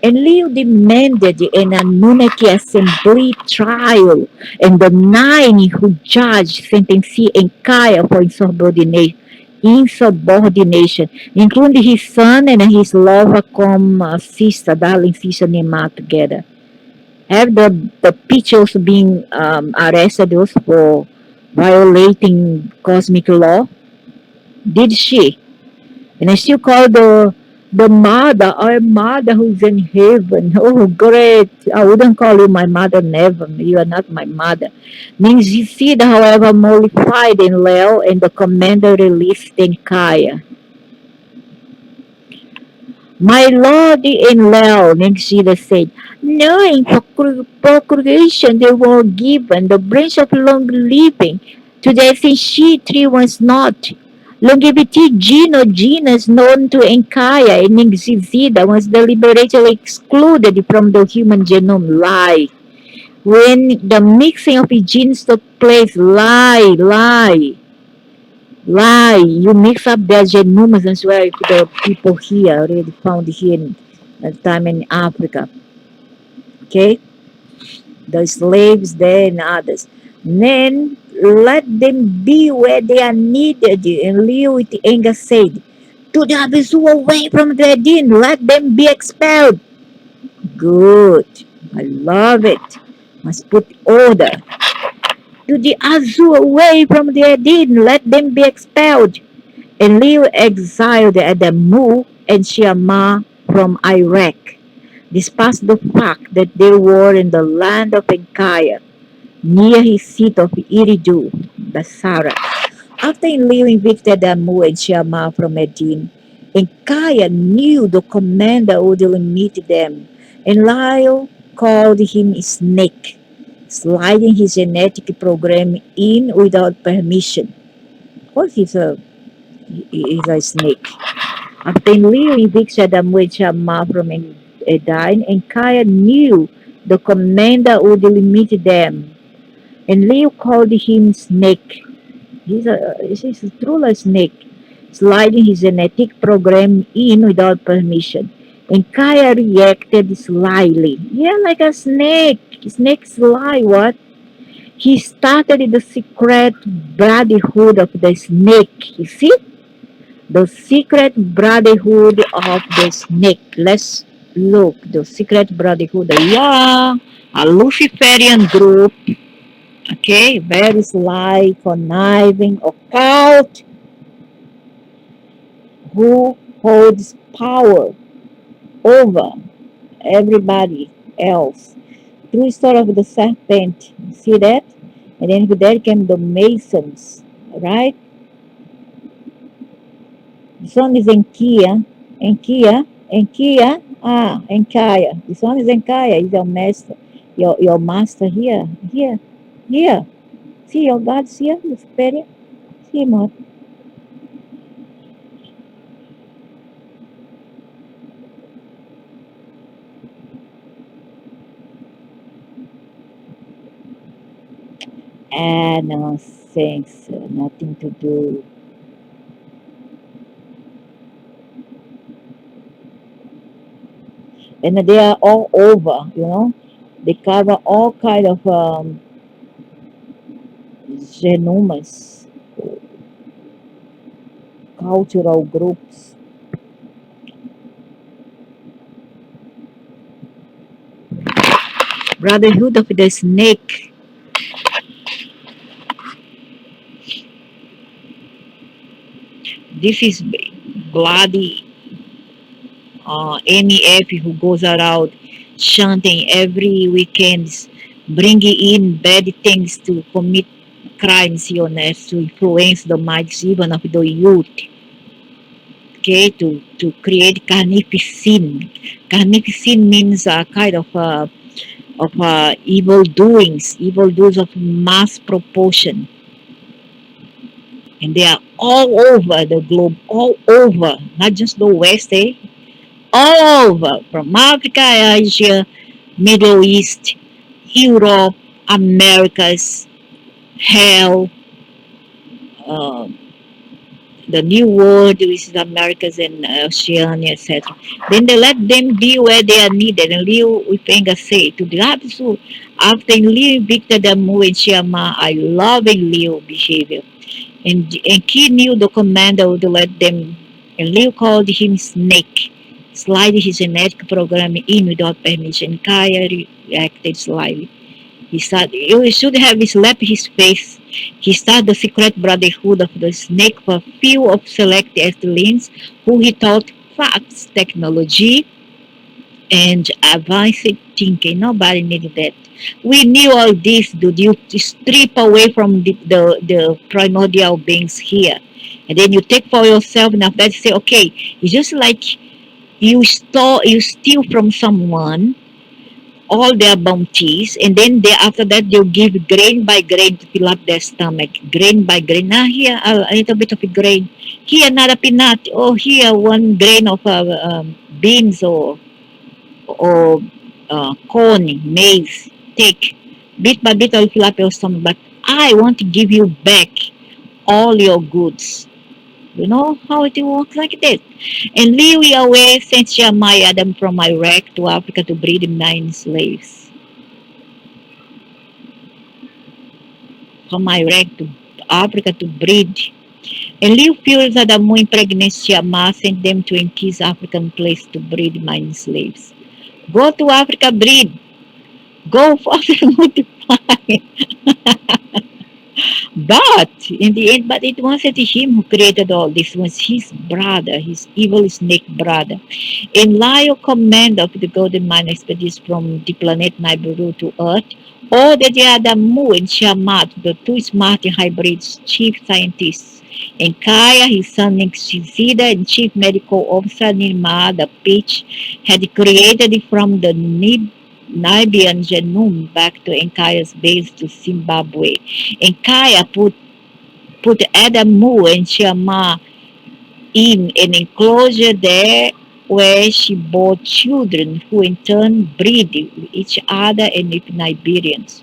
And Liu demanded an anunaki assembly trial, and the nine who judged sentenced Enkaya for insubordination, including his son and his lover come sister, darling sister Nema together. Have the Pichos been arrested also for violating cosmic law? Did she? And I still call the mother, our mother who's in heaven. Oh, great. I wouldn't call you my mother, never. You are not my mother. Means you see, however, mollified in Leo, and the commander released in Kaya. My lord in law, Nixida said, knowing procreation they were given the branch of long living to the she tree was not. Longevity gene or genus known to Enkaya and Nixida was deliberately excluded from the human genome. Lie. When the mixing of the genes took place, lie. You mix up their genomes as well. The people here already found here in that time in Africa. Okay, the slaves there and others. Then let them be where they are needed. And Liu with anger said, to the Abisu away from their din, let them be expelled. Good. I love it. Must put order. To the Azu away from their din, let them be expelled. And Liu exiled Adamu and Shiama from Iraq, despite the fact that they were in the land of Enkaya, near his seat of Iridu, Basara. After Liu evicted Adamu and Shiama from Medin, Enkaya knew the commander would meet them, and Liu called him Snake, sliding his genetic program in without permission. What is a snake? After Liu evicted Amwechama from Edine, and Kaya knew the commander would limit them. And Liu called him Snake. He's a truly snake, sliding his genetic program in without permission. And Kaya reacted slyly. Yeah, like a snake. Snake sly, what? He started the secret brotherhood of the snake. You see? The secret brotherhood of the snake. Let's look. The secret brotherhood. Yeah, a Luciferian group. Okay, very sly, conniving, occult, who holds power over everybody else. True story of the serpent. See that? And then there came the Masons, right? This one is Enkia, Enkaya. This one is Enkaya, is your master, your master here. See your gods here, the spirit. See more. Ah, no, thanks. Nothing to do. And they are all over, you know. They cover all kind of genomas, cultural groups. Brotherhood of the Snake. This is bloody MEF who goes around chanting every weekend, bringing in bad things to commit crimes on earth to influence the minds even of the youth. okay, to create carnificine. Carnificine means a kind of evil doings, evil doers of mass proportion, and they are all over the globe, all over, not just the West, eh? All over, from Africa, Asia, Middle East, Europe, Americas, hell, uh, the New World, which is Americas and Oceania, etc. Then they let them be where they are needed and live with anger say to the absolute. After Liu Victor Damu and Chiama, I love in Liu behavior. And Kid knew the commander would let them, and Liu called him Snake. Slide his genetic program in without permission. Kaya reacted slyly. He said, you should have slapped his face. He started the secret brotherhood of the snake for few of select athletes who he taught facts, technology, and advanced thinking. Nobody needed that. We knew all this, dude. You strip away from the primordial beings here. And then you take for yourself and after that you say, okay, it's just like you steal from someone all their bounties, and then they after that they'll give grain by grain to fill up their stomach. Grain by grain. Now here a little bit of a grain. Here another peanut. Oh, here one grain of beans or corn, maize. Take bit by bit. I'll fill up your stomach, but I want to give you back all your goods. You know how it works like this. And Lewi away sent Shammai Adam from Iraq to Africa to breed 9 slaves. From Iraq to Africa to breed. And Liu fears that Adamu impregnates Shammai sent them to Enki's African place to breed 9 slaves. Go to Africa, breed. Go further multiply. But in the end, but it wasn't him who created all this. It was his brother, his evil snake brother. In Lio command of the Golden Mine expedition from the planet Nibiru to Earth, or the Jadamu and Shamat, the two smart hybrids chief scientists, and Kaya, his son Nixizida, and chief medical officer Nirma, the pitch, had created it from the Nibian genome back to Enkaya's base to Zimbabwe. Enkaya put Adamu and Shama in an enclosure there where she bore children who in turn breed with each other and with Nigerians.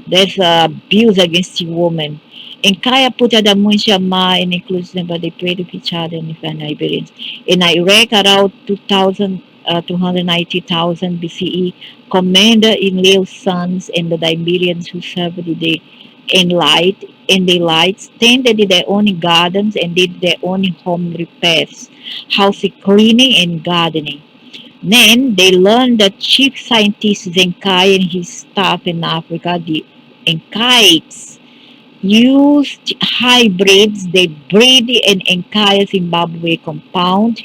There's abuse against women. And Kaya put Adamu and Shama in enclosure but they prayed with each other and with Nigerians. In Iraq around 290,000 BCE, Commander in Leo's sons and the Liberians who served the enlight and the lights tended their own gardens and did their own home repairs, house cleaning and gardening. Then they learned that chief scientist Zenkai and his staff in Africa, the Enkaites, used hybrids. They breed an Enkai Zimbabwe compound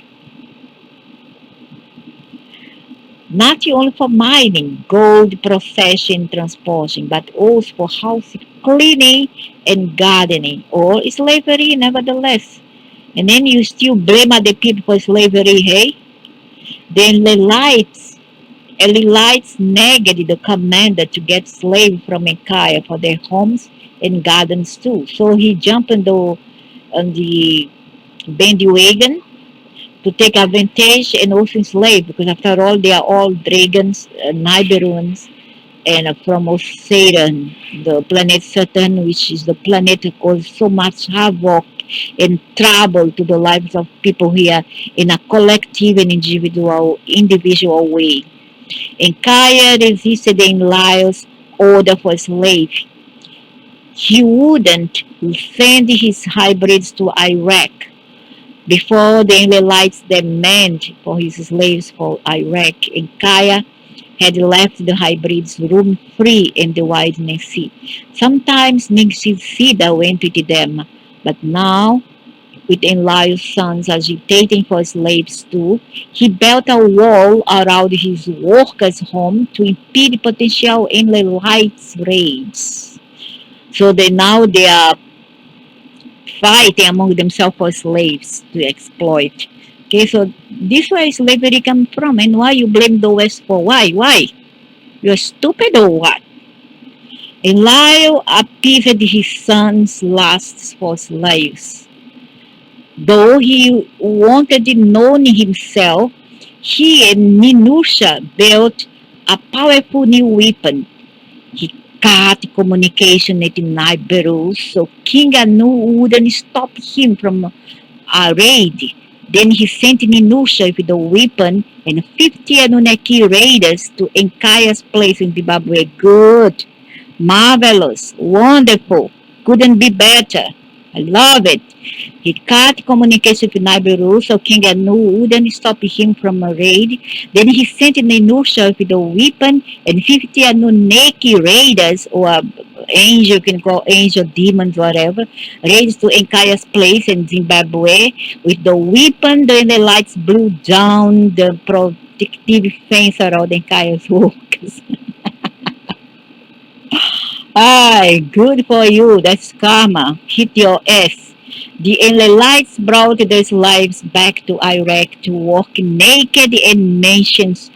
not only for mining, gold processing, transporting, but also for house cleaning and gardening, or slavery nevertheless. And then you still blame other people for slavery, hey? Then Elites nagged the commander to get slaves from Micaiah for their homes and gardens too. So he jumped on the bandwagon to take advantage and also enslave because after all they are all dragons, Nibiruans, and from Saturn, the planet Saturn, which is the planet that causes so much havoc and trouble to the lives of people here in a collective and individual way. And Kaya resisted in Lyle's order for slaves. He wouldn't send his hybrids to Iraq before the Israelites demand for his slaves for Iraq, and Kaya had left the hybrids room free in the widening sea. Sometimes Nixida went with them, but now, with Enlil's sons agitating for slaves too, he built a wall around his workers' home to impede potential Enlilites' raids. So they now they are fighting among themselves for slaves to exploit. Okay, so this where slavery come from, and why you blame the West for why? Why? You're stupid or what? And Lyle appeased his son's lusts for slaves. Though he wanted it known himself, he and Ninusha built a powerful new weapon. He cut communication with Nibiru so King Anu wouldn't stop him from a raid. Then he sent Ninusha with the weapon and 50 Anunaki raiders to Enkaya's place in Zimbabwe. Good. Marvelous, wonderful, couldn't be better. I love it. He cut communication with Nibiru so King Anu wouldn't stop him from a raid. Then he sent Ninusha with a weapon and 50 Anunnaki raiders, or angel, you can call angel, demons, whatever, raiders to Enkaya's place in Zimbabwe. With the weapon, then the lights blew down the protective fence around Enkaya's workers. Aye, good for you. That's karma. Hit your ass. The Israelites brought their lives back to Iraq to walk naked in mansions,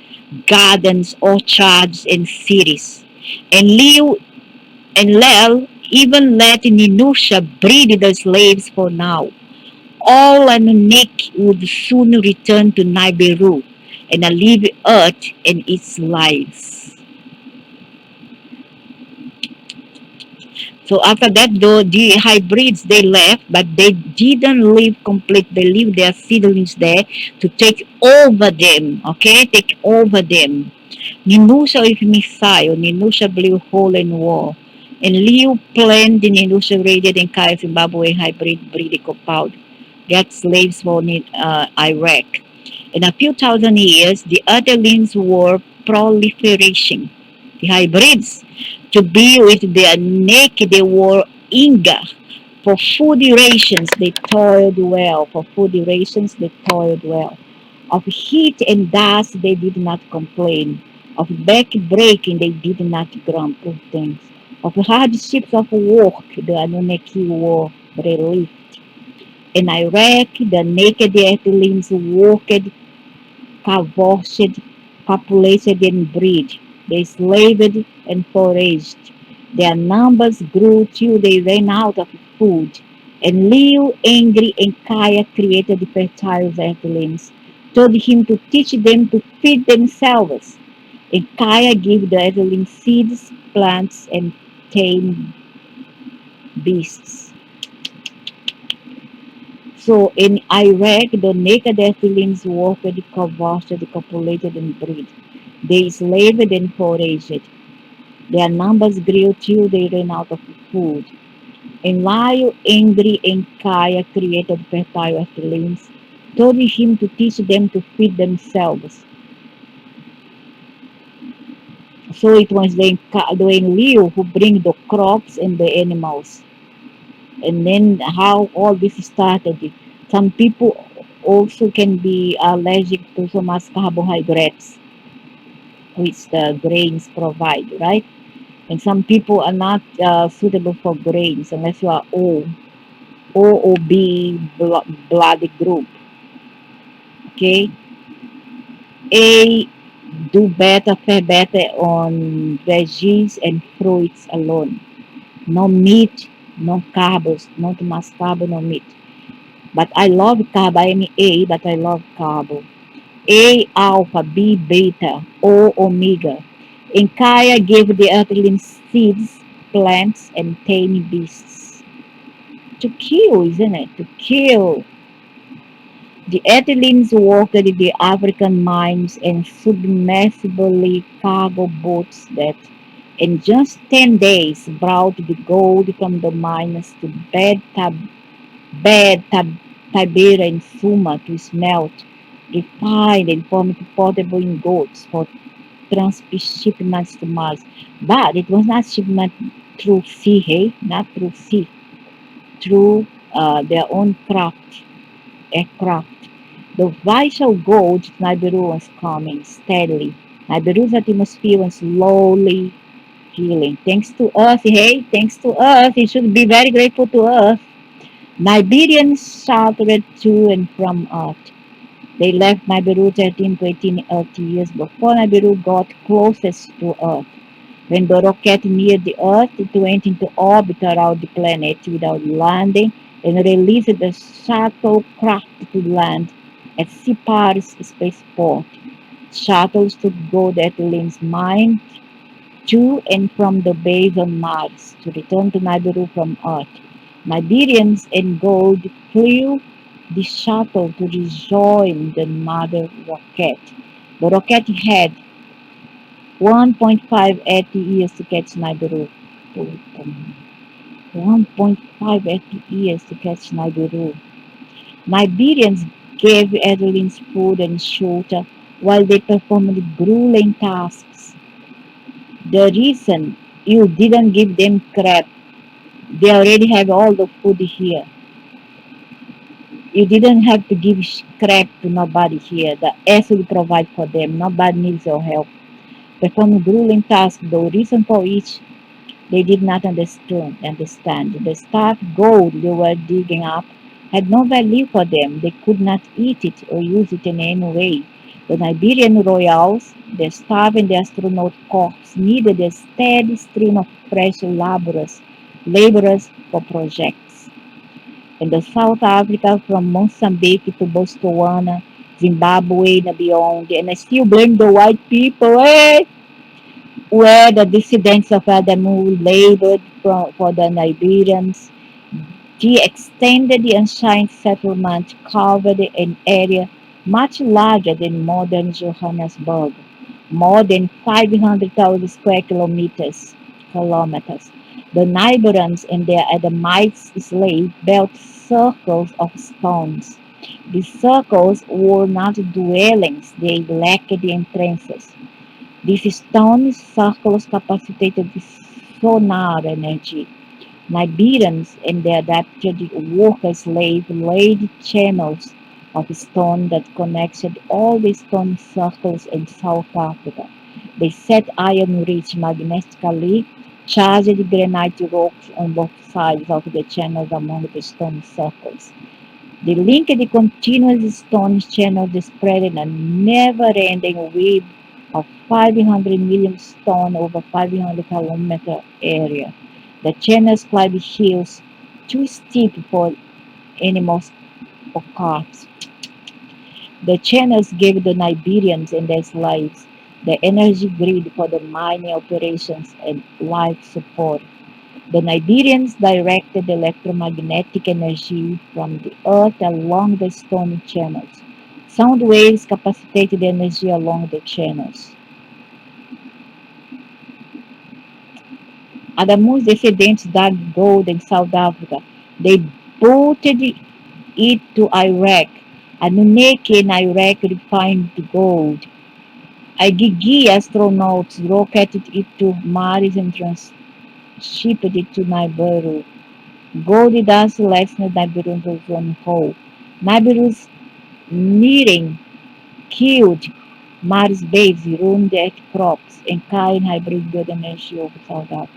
gardens, orchards, and cities. And Liu and Lel even let Ninusha breed the slaves for now. All Anunnaki would soon return to Nibiru and leave Earth and its lives. So after that, though the hybrids they left, but they didn't leave complete. They leave their seedlings there to take over them. Okay, take over them. Ninusha is missile. Ninusha blew hole in wall. And Liu planned the Ninusha raided and Kaya Zimbabwe hybrid breeding compound. Get slaves for Iraq. In a few thousand years, the Otterlings were proliferation. The hybrids, to be with their naked, they were eager. For food rations, they toiled well. For food rations, they toiled well. Of heat and dust, they did not complain. Of back breaking, they did not grumble things. Of hardships of work, the Anunnaki were relieved. In Iraq, the naked Earthlings worked, cavorted, populated, and bred. They slaved and foraged. Their numbers grew till they ran out of food. And Liu, angry and Kaya, created the fertile Earthlings, told him to teach them to feed themselves. And Kaya gave the Earthlings seeds, plants, and tame beasts. So in Iraq, the naked Ephraimites walked, convulsed, copulated, and bred. They slaved and foraged. Their numbers grew till they ran out of food. And while angry and Kaya created fertile Ephraimites, told him to teach them to feed themselves. So it was the Liu who bring the crops and the animals. And then how all this started. Some people also can be allergic to so much carbohydrates, which the grains provide, right? And some people are not suitable for grains unless you are O or B blood group. Okay, A do better, fare better on veggies and fruits alone. No meat, no carbs, not too much carb, no meat. But I love carb. I am A, but I love carb. A alpha, B beta, O omega. And Kaya gave the earthling seeds, plants, and tame beasts. To kill, isn't it? To kill. The Earthlings worked the African mines and submersible cargo boats that in just 10 days brought the gold from the mines to bed Tiberia and Suma to smelt, refined and formed portable ingots for shipments to Mars. But it was not shipment through sea, hey? Not through sea, through their own aircraft. The vital gold to Nibiru was coming steadily. Nibiru's atmosphere was slowly healing. Thanks to us, hey, thanks to us. You should be very grateful to us. Niberians shuttled to and from Earth. They left Nibiru 13 to 18 Earth years before Nibiru got closest to Earth. When the rocket neared the Earth, it went into orbit around the planet without landing and released the shuttlecraft to land at Sipar's spaceport. Shuttles took gold at Lynn's mine to and from the base on Mars to return to Nibiru from Earth. Niberians and gold flew the shuttle to rejoin the mother rocket. The rocket had 1.5 years to catch Nibiru. 1.5 years to catch Nibiru. Niberians gave Adelines food and shelter while they performed grueling tasks. The reason you didn't give them crap, they already have all the food here. You didn't have to give crap to nobody here. The S will provide for them. Nobody needs your help. Perform grueling tasks, the reason for which they did not understand. The starved gold they were digging up had no value for them. They could not eat it or use it in any way. The Iberian royals, the staff and the astronaut corps needed a steady stream of fresh laborers for projects. In the South Africa, from Mozambique to Botswana, Zimbabwe and beyond, and I still blame the white people, where the descendants of Adamu labored for the Iberians. The extended ancient settlement covered an area much larger than modern Johannesburg, more than 500,000 square kilometers. The Niberians and their Adamites slaves built circles of stones. These circles were not dwellings, they lacked entrances. These stone circles capacitated sonar energy. Niberians and their adapted worker-slave laid channels of stone that connected all the stone circles in South Africa. They set iron-rich magnetically charged granite rocks on both sides of the channels among the stone circles. They linked the continuous stone channels spread in a never-ending web of 500 million stone over 500-kilometer area. The channels climbed hills too steep for animals or cars. The channels gave the Niberians and their slaves the energy grid for the mining operations and life support. The Niberians directed electromagnetic energy from the earth along the stone channels. Sound waves capacitated energy along the channels. Adamu's descendants dug gold in South Africa. They boated it to Iraq. Anunaki in Iraq refined the gold. Igigi astronauts rocketed it to Mars and transshipped it to Nibiru. Gold dust lessened Nibiru's own hole. Nibiru's nearing killed Mars base, ruined their crops, and carried hybrid energy over South Africa.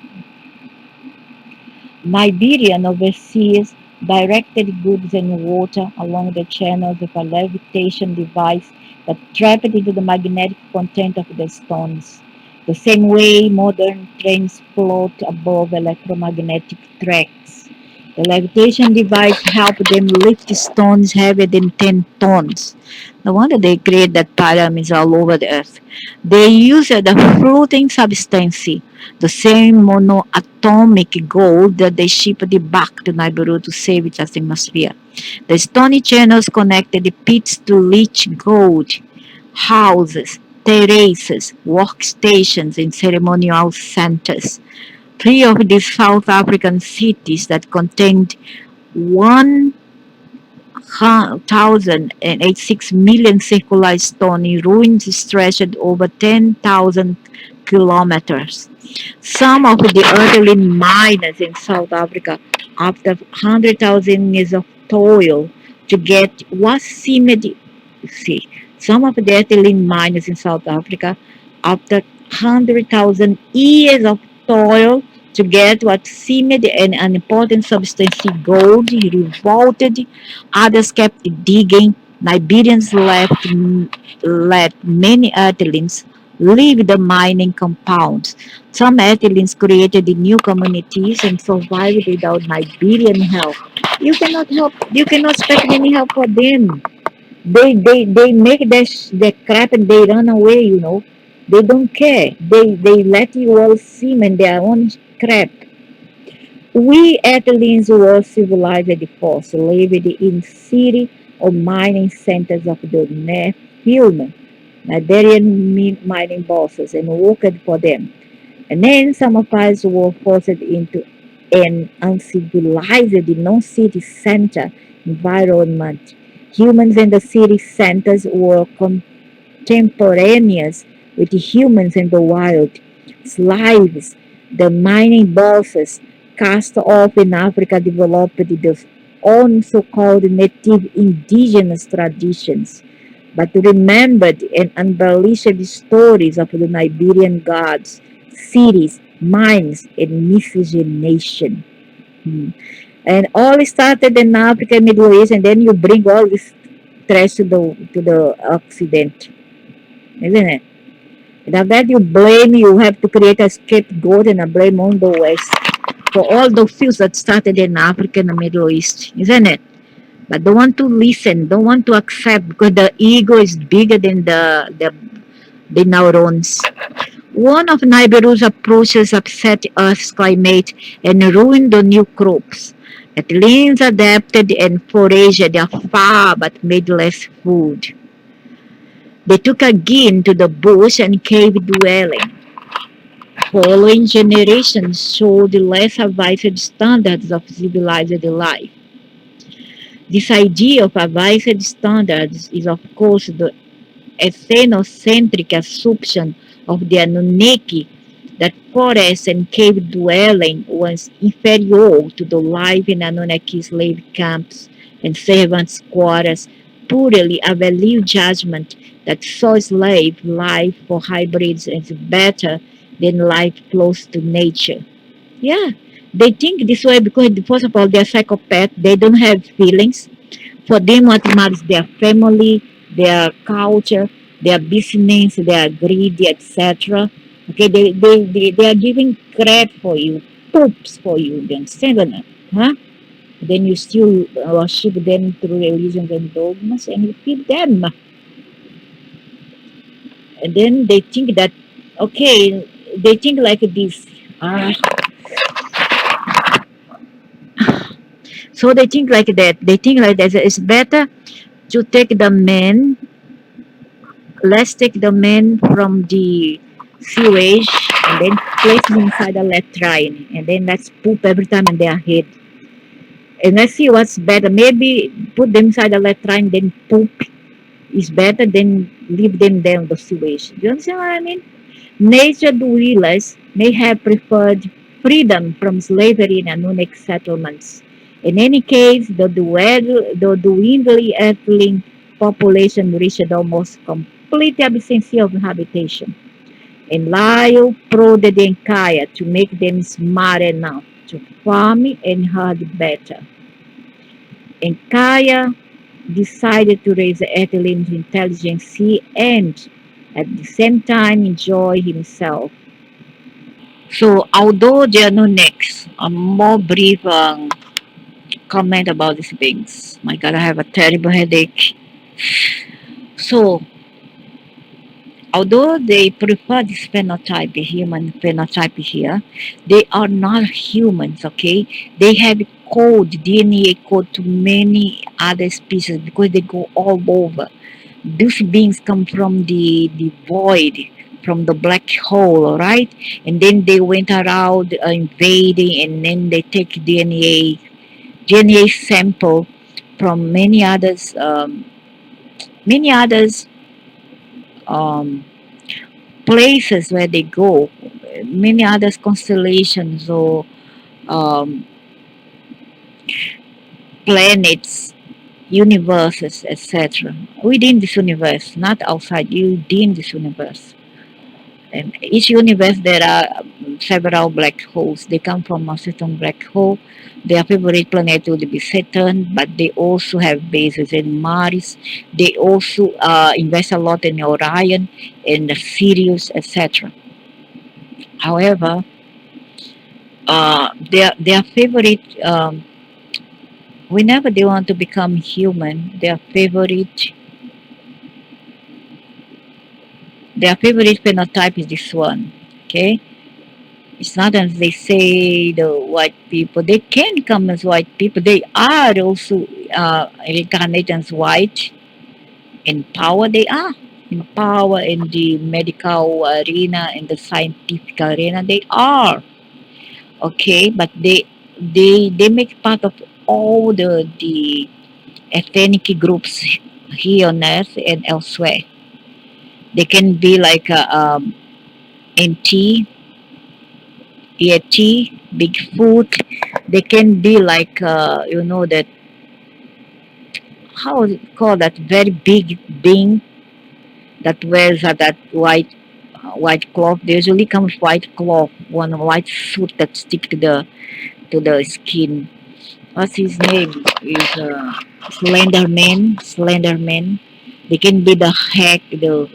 Niberian overseas directed goods and water along the channels with a levitation device that trapped into the magnetic content of the stones, the same way modern trains float above electromagnetic tracks. The levitation device helped them lift stones heavier than 10 tons. No wonder they create that pyramids all over the earth. They used a floating substance, the same monoatomic gold that they shipped back to Nibiru to save its atmosphere. The stony channels connected the pits to leach gold, houses, terraces, workstations, and ceremonial centers. Three of these South African cities that contained 1,086 million circular stone ruins stretched over 10,000 kilometers. Some of the early miners in South Africa, after 100,000 years of toil to get what seemed see. Some of the early miners in South Africa, after 100,000 years of toil to get what seemed an unimportant substance gold. He revolted. Others kept digging. Liberians let many earthlings leave the mining compounds. Some earthlings created new communities and survived without Liberian help. You cannot expect any help for them. They make their crap and they run away, you know. They don't care. They let you all swim in their own crap. We Athenians were civilized first, lived in city or mining centers of the Nephilim, Liberian mining bosses, and worked for them. And then some of us were forced into an uncivilized non-city center environment. Humans in the city centers were contemporaneous with humans in the wild. Slaves, the mining bosses cast off in Africa developed their own so-called native indigenous traditions, but remembered and embellished the stories of the Liberian gods, cities, mines, and miscegenation. Hmm. And all started in Africa and Middle East, and then you bring all this trash to the Occident, isn't it? And that you blame, you have to create a scapegoat and a blame on the West for all the fields that started in Africa and the Middle East, isn't it? But don't want to listen, don't want to accept because the ego is bigger than the neurons. One of Nibiru's approaches upset Earth's climate and ruined the new crops. Athenians adapted and foraged afar but made less food. They took again to the bush and cave dwelling. Following generations showed less advanced standards of civilized life. This idea of advanced standards is, of course, the ethnocentric assumption of the anunaki that forest and cave dwelling was inferior to the life in Anunnaki slave camps and servants' quarters, purely a value judgment that saw slave life for hybrids as better than life close to nature. Yeah, they think this way because, first of all, they're psychopaths. They don't have feelings. For them, what matters is their family, their culture, their business, their greed, etc. Okay, they are giving crap for you, poops for you. You understand or not? Huh? Then you still worship them through religions and dogmas and you feed them. And then they think that, okay, they think like this. Uh, so they think like that. They think like that. It's better to take the men, let's take the men from the sewage and then place them inside a latrine and then let's poop every time in their head. And let's see what's better. Maybe put them inside a latrine, then poop is better than leave them there in the sewage. Do you understand what I mean? Nature dwellers may have preferred freedom from slavery in Anunnak settlements. In any case, the dwindling earthling population reached almost complete absence of habitation. And Lyle prodded the Enkaya to make them smart enough to farm and herd better. Enkaya decided to raise Ethelyn's intelligence and at the same time enjoy himself. So, although there are no next, a more brief comment about these things. My God, I have a terrible headache. So, although they prefer this phenotype, the human phenotype here, they are not humans, okay? They have code, DNA code to many other species because they go all over. These beings come from the void, from the black hole, all right? And then they went around invading and then they take DNA sample from many others um, places where they go, many other constellations or um, planets, universes, etc. Within this universe, not outside, within this universe. And each universe there are several black holes. They come from a certain black hole. Their favorite planet would be Saturn, but they also have bases in Mars. They also invest a lot in Orion and Sirius, etc. However, their favorite whenever they want to become human, their favorite phenotype is this one. Okay, it's not as they say the white people. They can come as white people. They are also reincarnated as white in power. They are in power in the medical arena, in the scientific arena. They are okay, but they make part of all the ethnic groups here on Earth and elsewhere. They can be like NT, Yeti, Bigfoot. They can be like that, how is it called, that very big being that wears that white cloth. They usually come with white cloth, one white suit that stick to the skin. What's his name? Is Slenderman. They can be the hack, the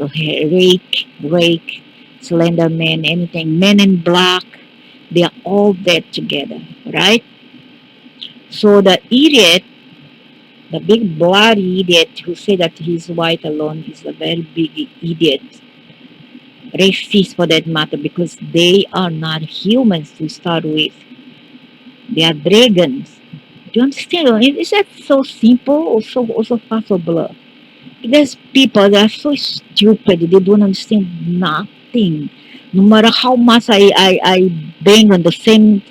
rake, Slenderman, anything. Men in Black. They are all that together, right? So the idiot, the big bloody idiot who say that he's white alone is a very big idiot, racist for that matter, because they are not humans to start with. They are dragons. Do you understand? Is that so simple or so fast or blur? There's people that are so stupid, they don't understand nothing. No matter how much I bang on the same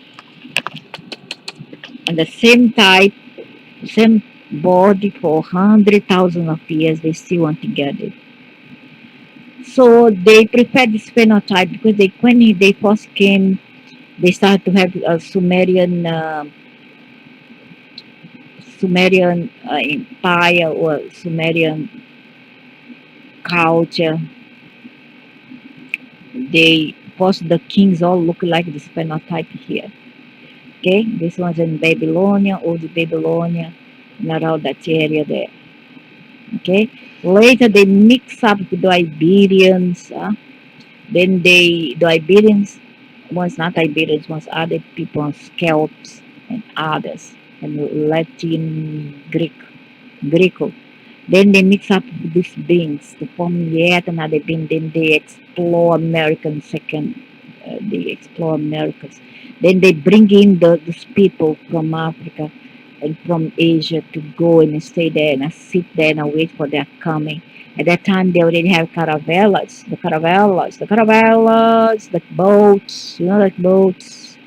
type, same body for 100,000 of years, they still want to get it. So they prefer this phenotype because when they first came, they started to have a Sumerian empire or Sumerian culture. They first the kings all look like this phenotype here. Okay, this one's in Babylonia, old Babylonia, and around that area there. Okay, later they mix up with the Iberians. Then the Iberians, once not Iberians, once other people, Celts and others, and Latin Greco. Then they mix up these beings to form yet another being. Then they explore Americans second. They explore Americas. Then they bring in those people from Africa and from Asia to go and stay there and sit there and wait for their coming. At that time, they already have caravellas, the boats, like boats.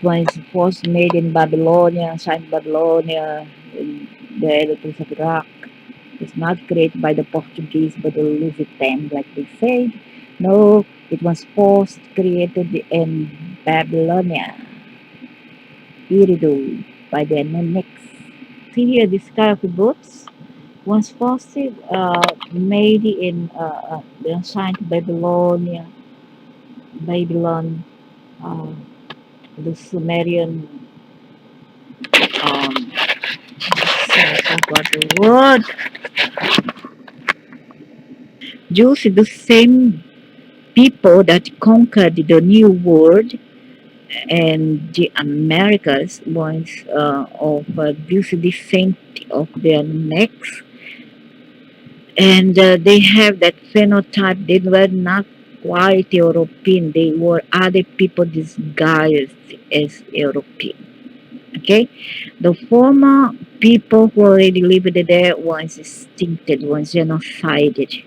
One is first made in Babylonia, ancient Babylonia, in the Electric of Iraq. It's not created by the Portuguese, but the Lusitans, like they said. No, it was first created in Babylonia, Eridu, by the anunakis. See here, this kind of books was first made in the ancient Babylon, uh, the Sumerian, um, I forgot the word. Jews, the same people that conquered the New World and the Americas was of the saint of their necks, and they have that phenotype. They were not quite European. They were other people disguised as European. Okay, the former people who already lived there was extincted, was genocided,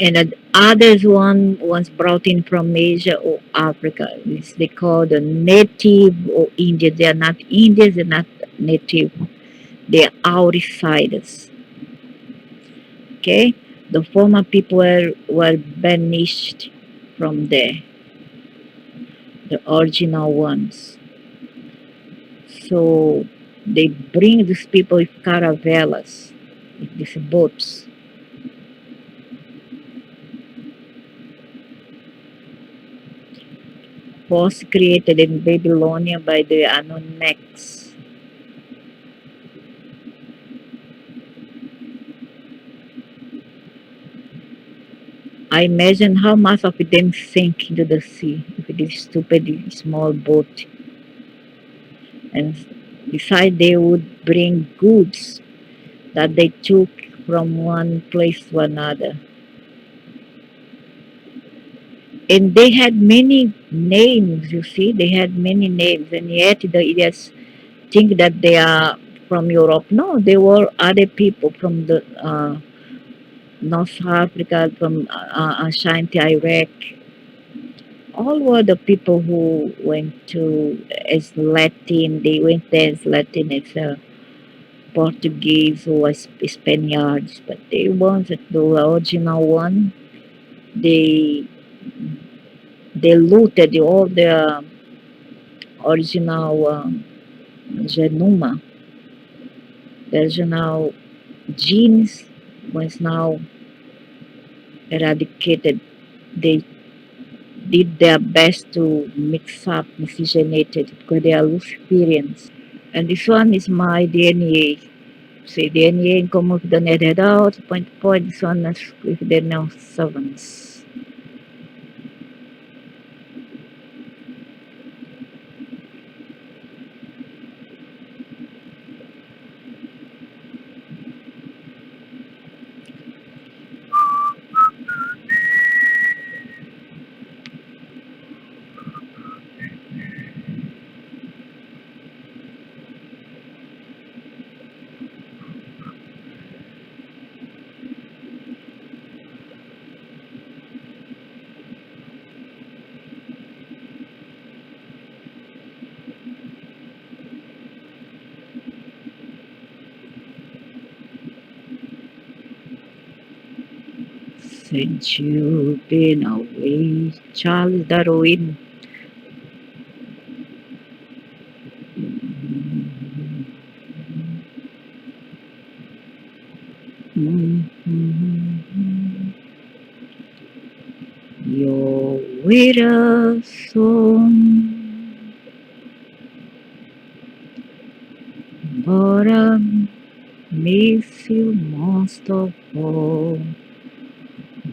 and the others one was brought in from Asia or Africa. It's they call the native or Indians. They are not Indians, they're not native. They are outsiders. Okay? The former people were banished from there, the original ones. So they bring these people with caravellas, with these boats. was created in Babylonia by the Anunakis. I imagine how much of them sank into the sea with this stupid small boat, and decide they would bring goods that they took from one place to another. And they had many names, you see, they had many names, and yet they just think that they are from Europe. No, they were other people from the North Africa, from Ashanti, Iraq. All were the people who went to as Latin. They went there as Latin, as Portuguese or as Spaniards, but they weren't the original one. They they looted all the original genoma. The original genes was now eradicated. They did their best to mix up, miscegenated because they are Luciferians. And this one is my DNA. Say DNA in common with the netted out, point to point, this one is with the now sevens. Since you've been away, Charles Darwin. You're with us soon, but I miss you most of all,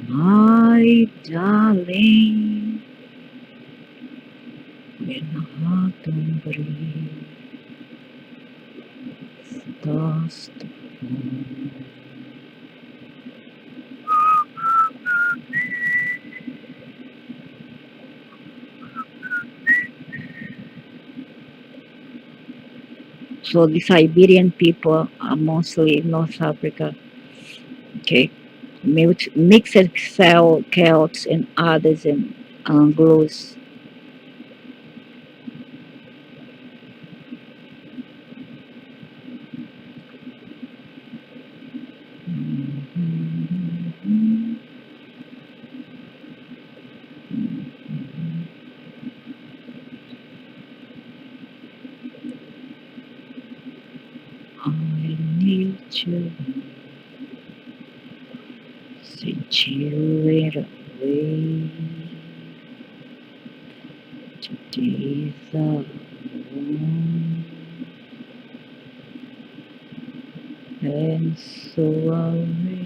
my darling. When my heart don't breathe, starts to fall. So the Siberian people are mostly in North Africa. Okay, mixed cell Celts and others and Anglos. I need you since you went away. Today's the one, and so away.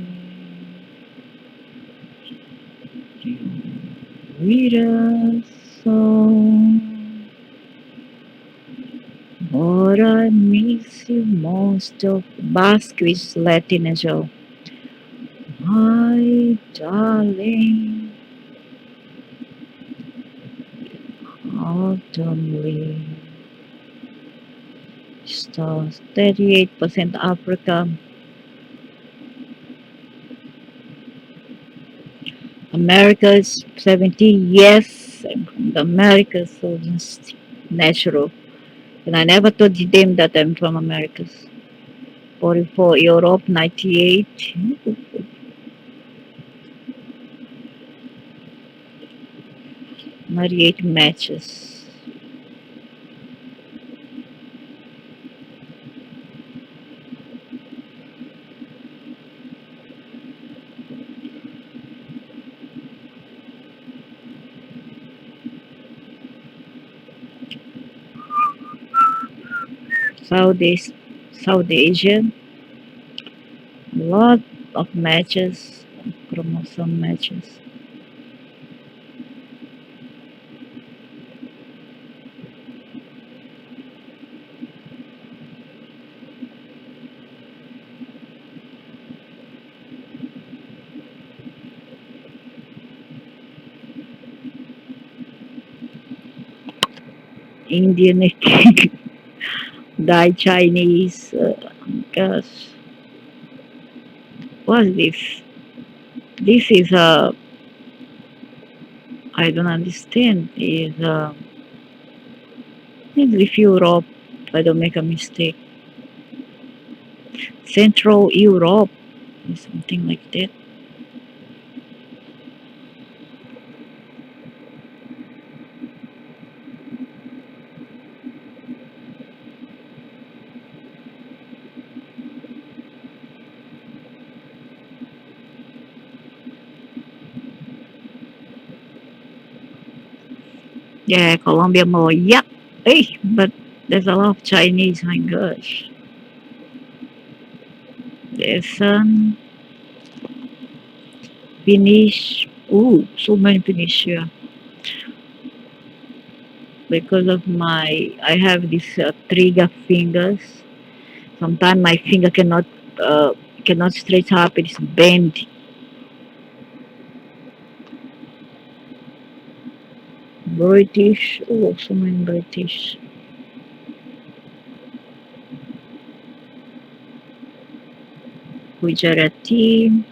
You with a song, but I miss you most of Basque Latin as well. My darling, autumnly stars, 38% Africa, America is 70, yes, I'm from the Americas, so it's natural. And I never told them that I'm from Americas. 44 Europe, 98, 98 matches. Southeast, South Asian, lot of matches, chromosome matches. Indian, Thai, Chinese. Gosh, what's this? This is I don't understand. Is if Europe, if I don't make a mistake, Central Europe, something like that. Yeah, Colombia more. Yup. Hey, but there's a lot of Chinese. My gosh, there's Finnish. Ooh, so many Finnish here because of I have these trigger fingers. Sometimes my finger cannot stretch up. It's bent. British. Oh, so many British. Gujarati.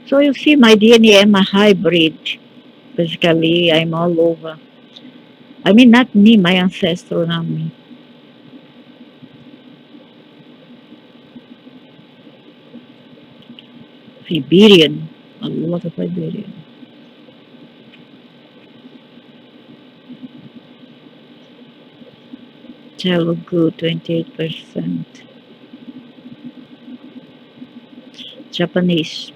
So you see, my DNA, I'm a hybrid. Basically, I'm all over. I mean, not me, my ancestor, not me. Iberian, a lot of Iberian. Telugu, 28%. Japanese,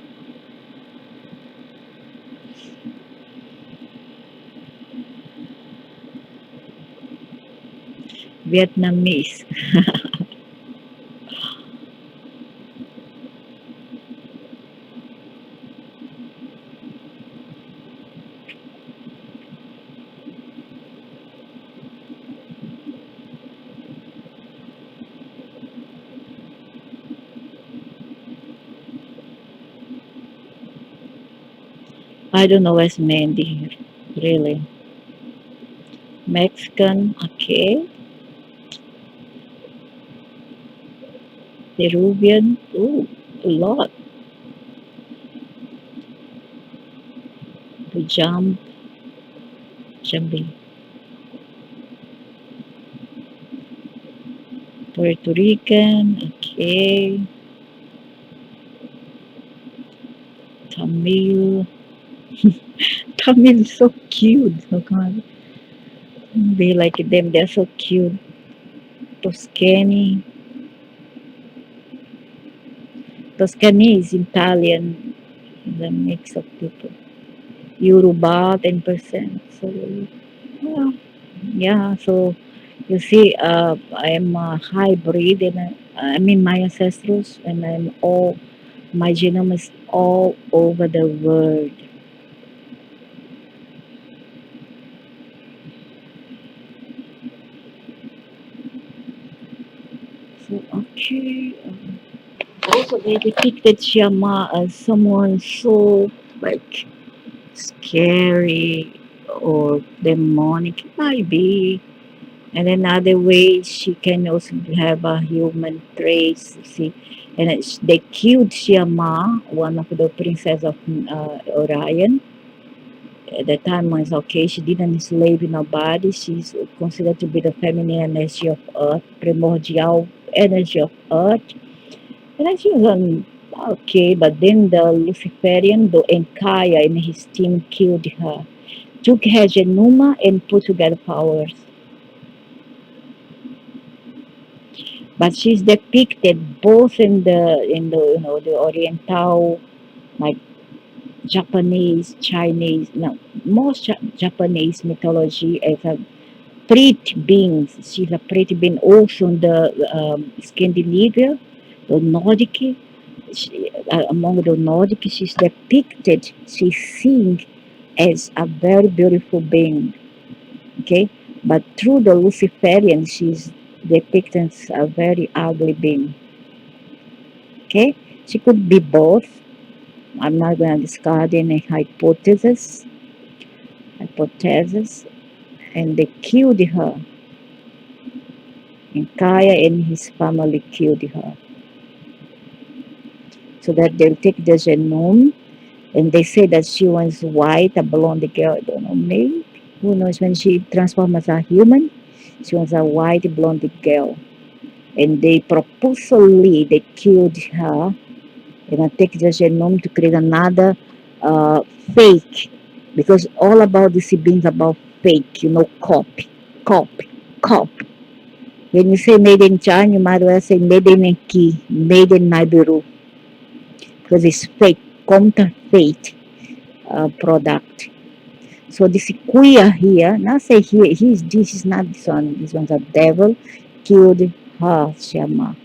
Vietnamese. I don't know what's Mandy here, really. Mexican, okay. Peruvian, ooh, a lot. The Jambi. Puerto Rican, okay. Tamil. Tamil is so cute. Oh God. Be like them, they're so cute. Toscani. Toscani is Italian, the mix of people. Yoruba, 10%. So, yeah, yeah. So, you see, I am a hybrid, and I mean, my ancestors, and my genome is all over the world. So, okay. Also, they depicted Shama as someone so, like, scary or demonic. It might be. And another way, she can also have a human trace. You see, and they killed Shama, one of the princess of Orion. At the time, was okay. She didn't enslave nobody. She's considered to be the feminine energy of Earth, primordial energy of Earth. And then she was okay. But then the Luciferian, the Enkaya, and his team killed her, took her genoma, and put together powers. But she's depicted both in the the Oriental, like Japanese, Chinese, no, most Japanese mythology as a pretty being. She's a pretty being also in the Scandinavia, the Nordic. Among the Nordic, she's depicted, she's seen as a very beautiful being. Okay, but through the Luciferian, she's depicted as a very ugly being. Okay, she could be both. I'm not going to discard any hypothesis, and they killed her. And Kaya and his family killed her. So that they'll take the genome, and they say that she was white, a blonde girl. I don't know, maybe. Who knows, when she transformed as a human, she was a white blonde girl. And they purposely they killed her and I take the genome to create another uh, fake, because all about this being about fake, copy. When you say made in China, you might well say made in Ki, made in Nibiru, because it's fake, counterfeit product. So this queer here, not say here, this is not this one, this one's a devil, killed her, Shama.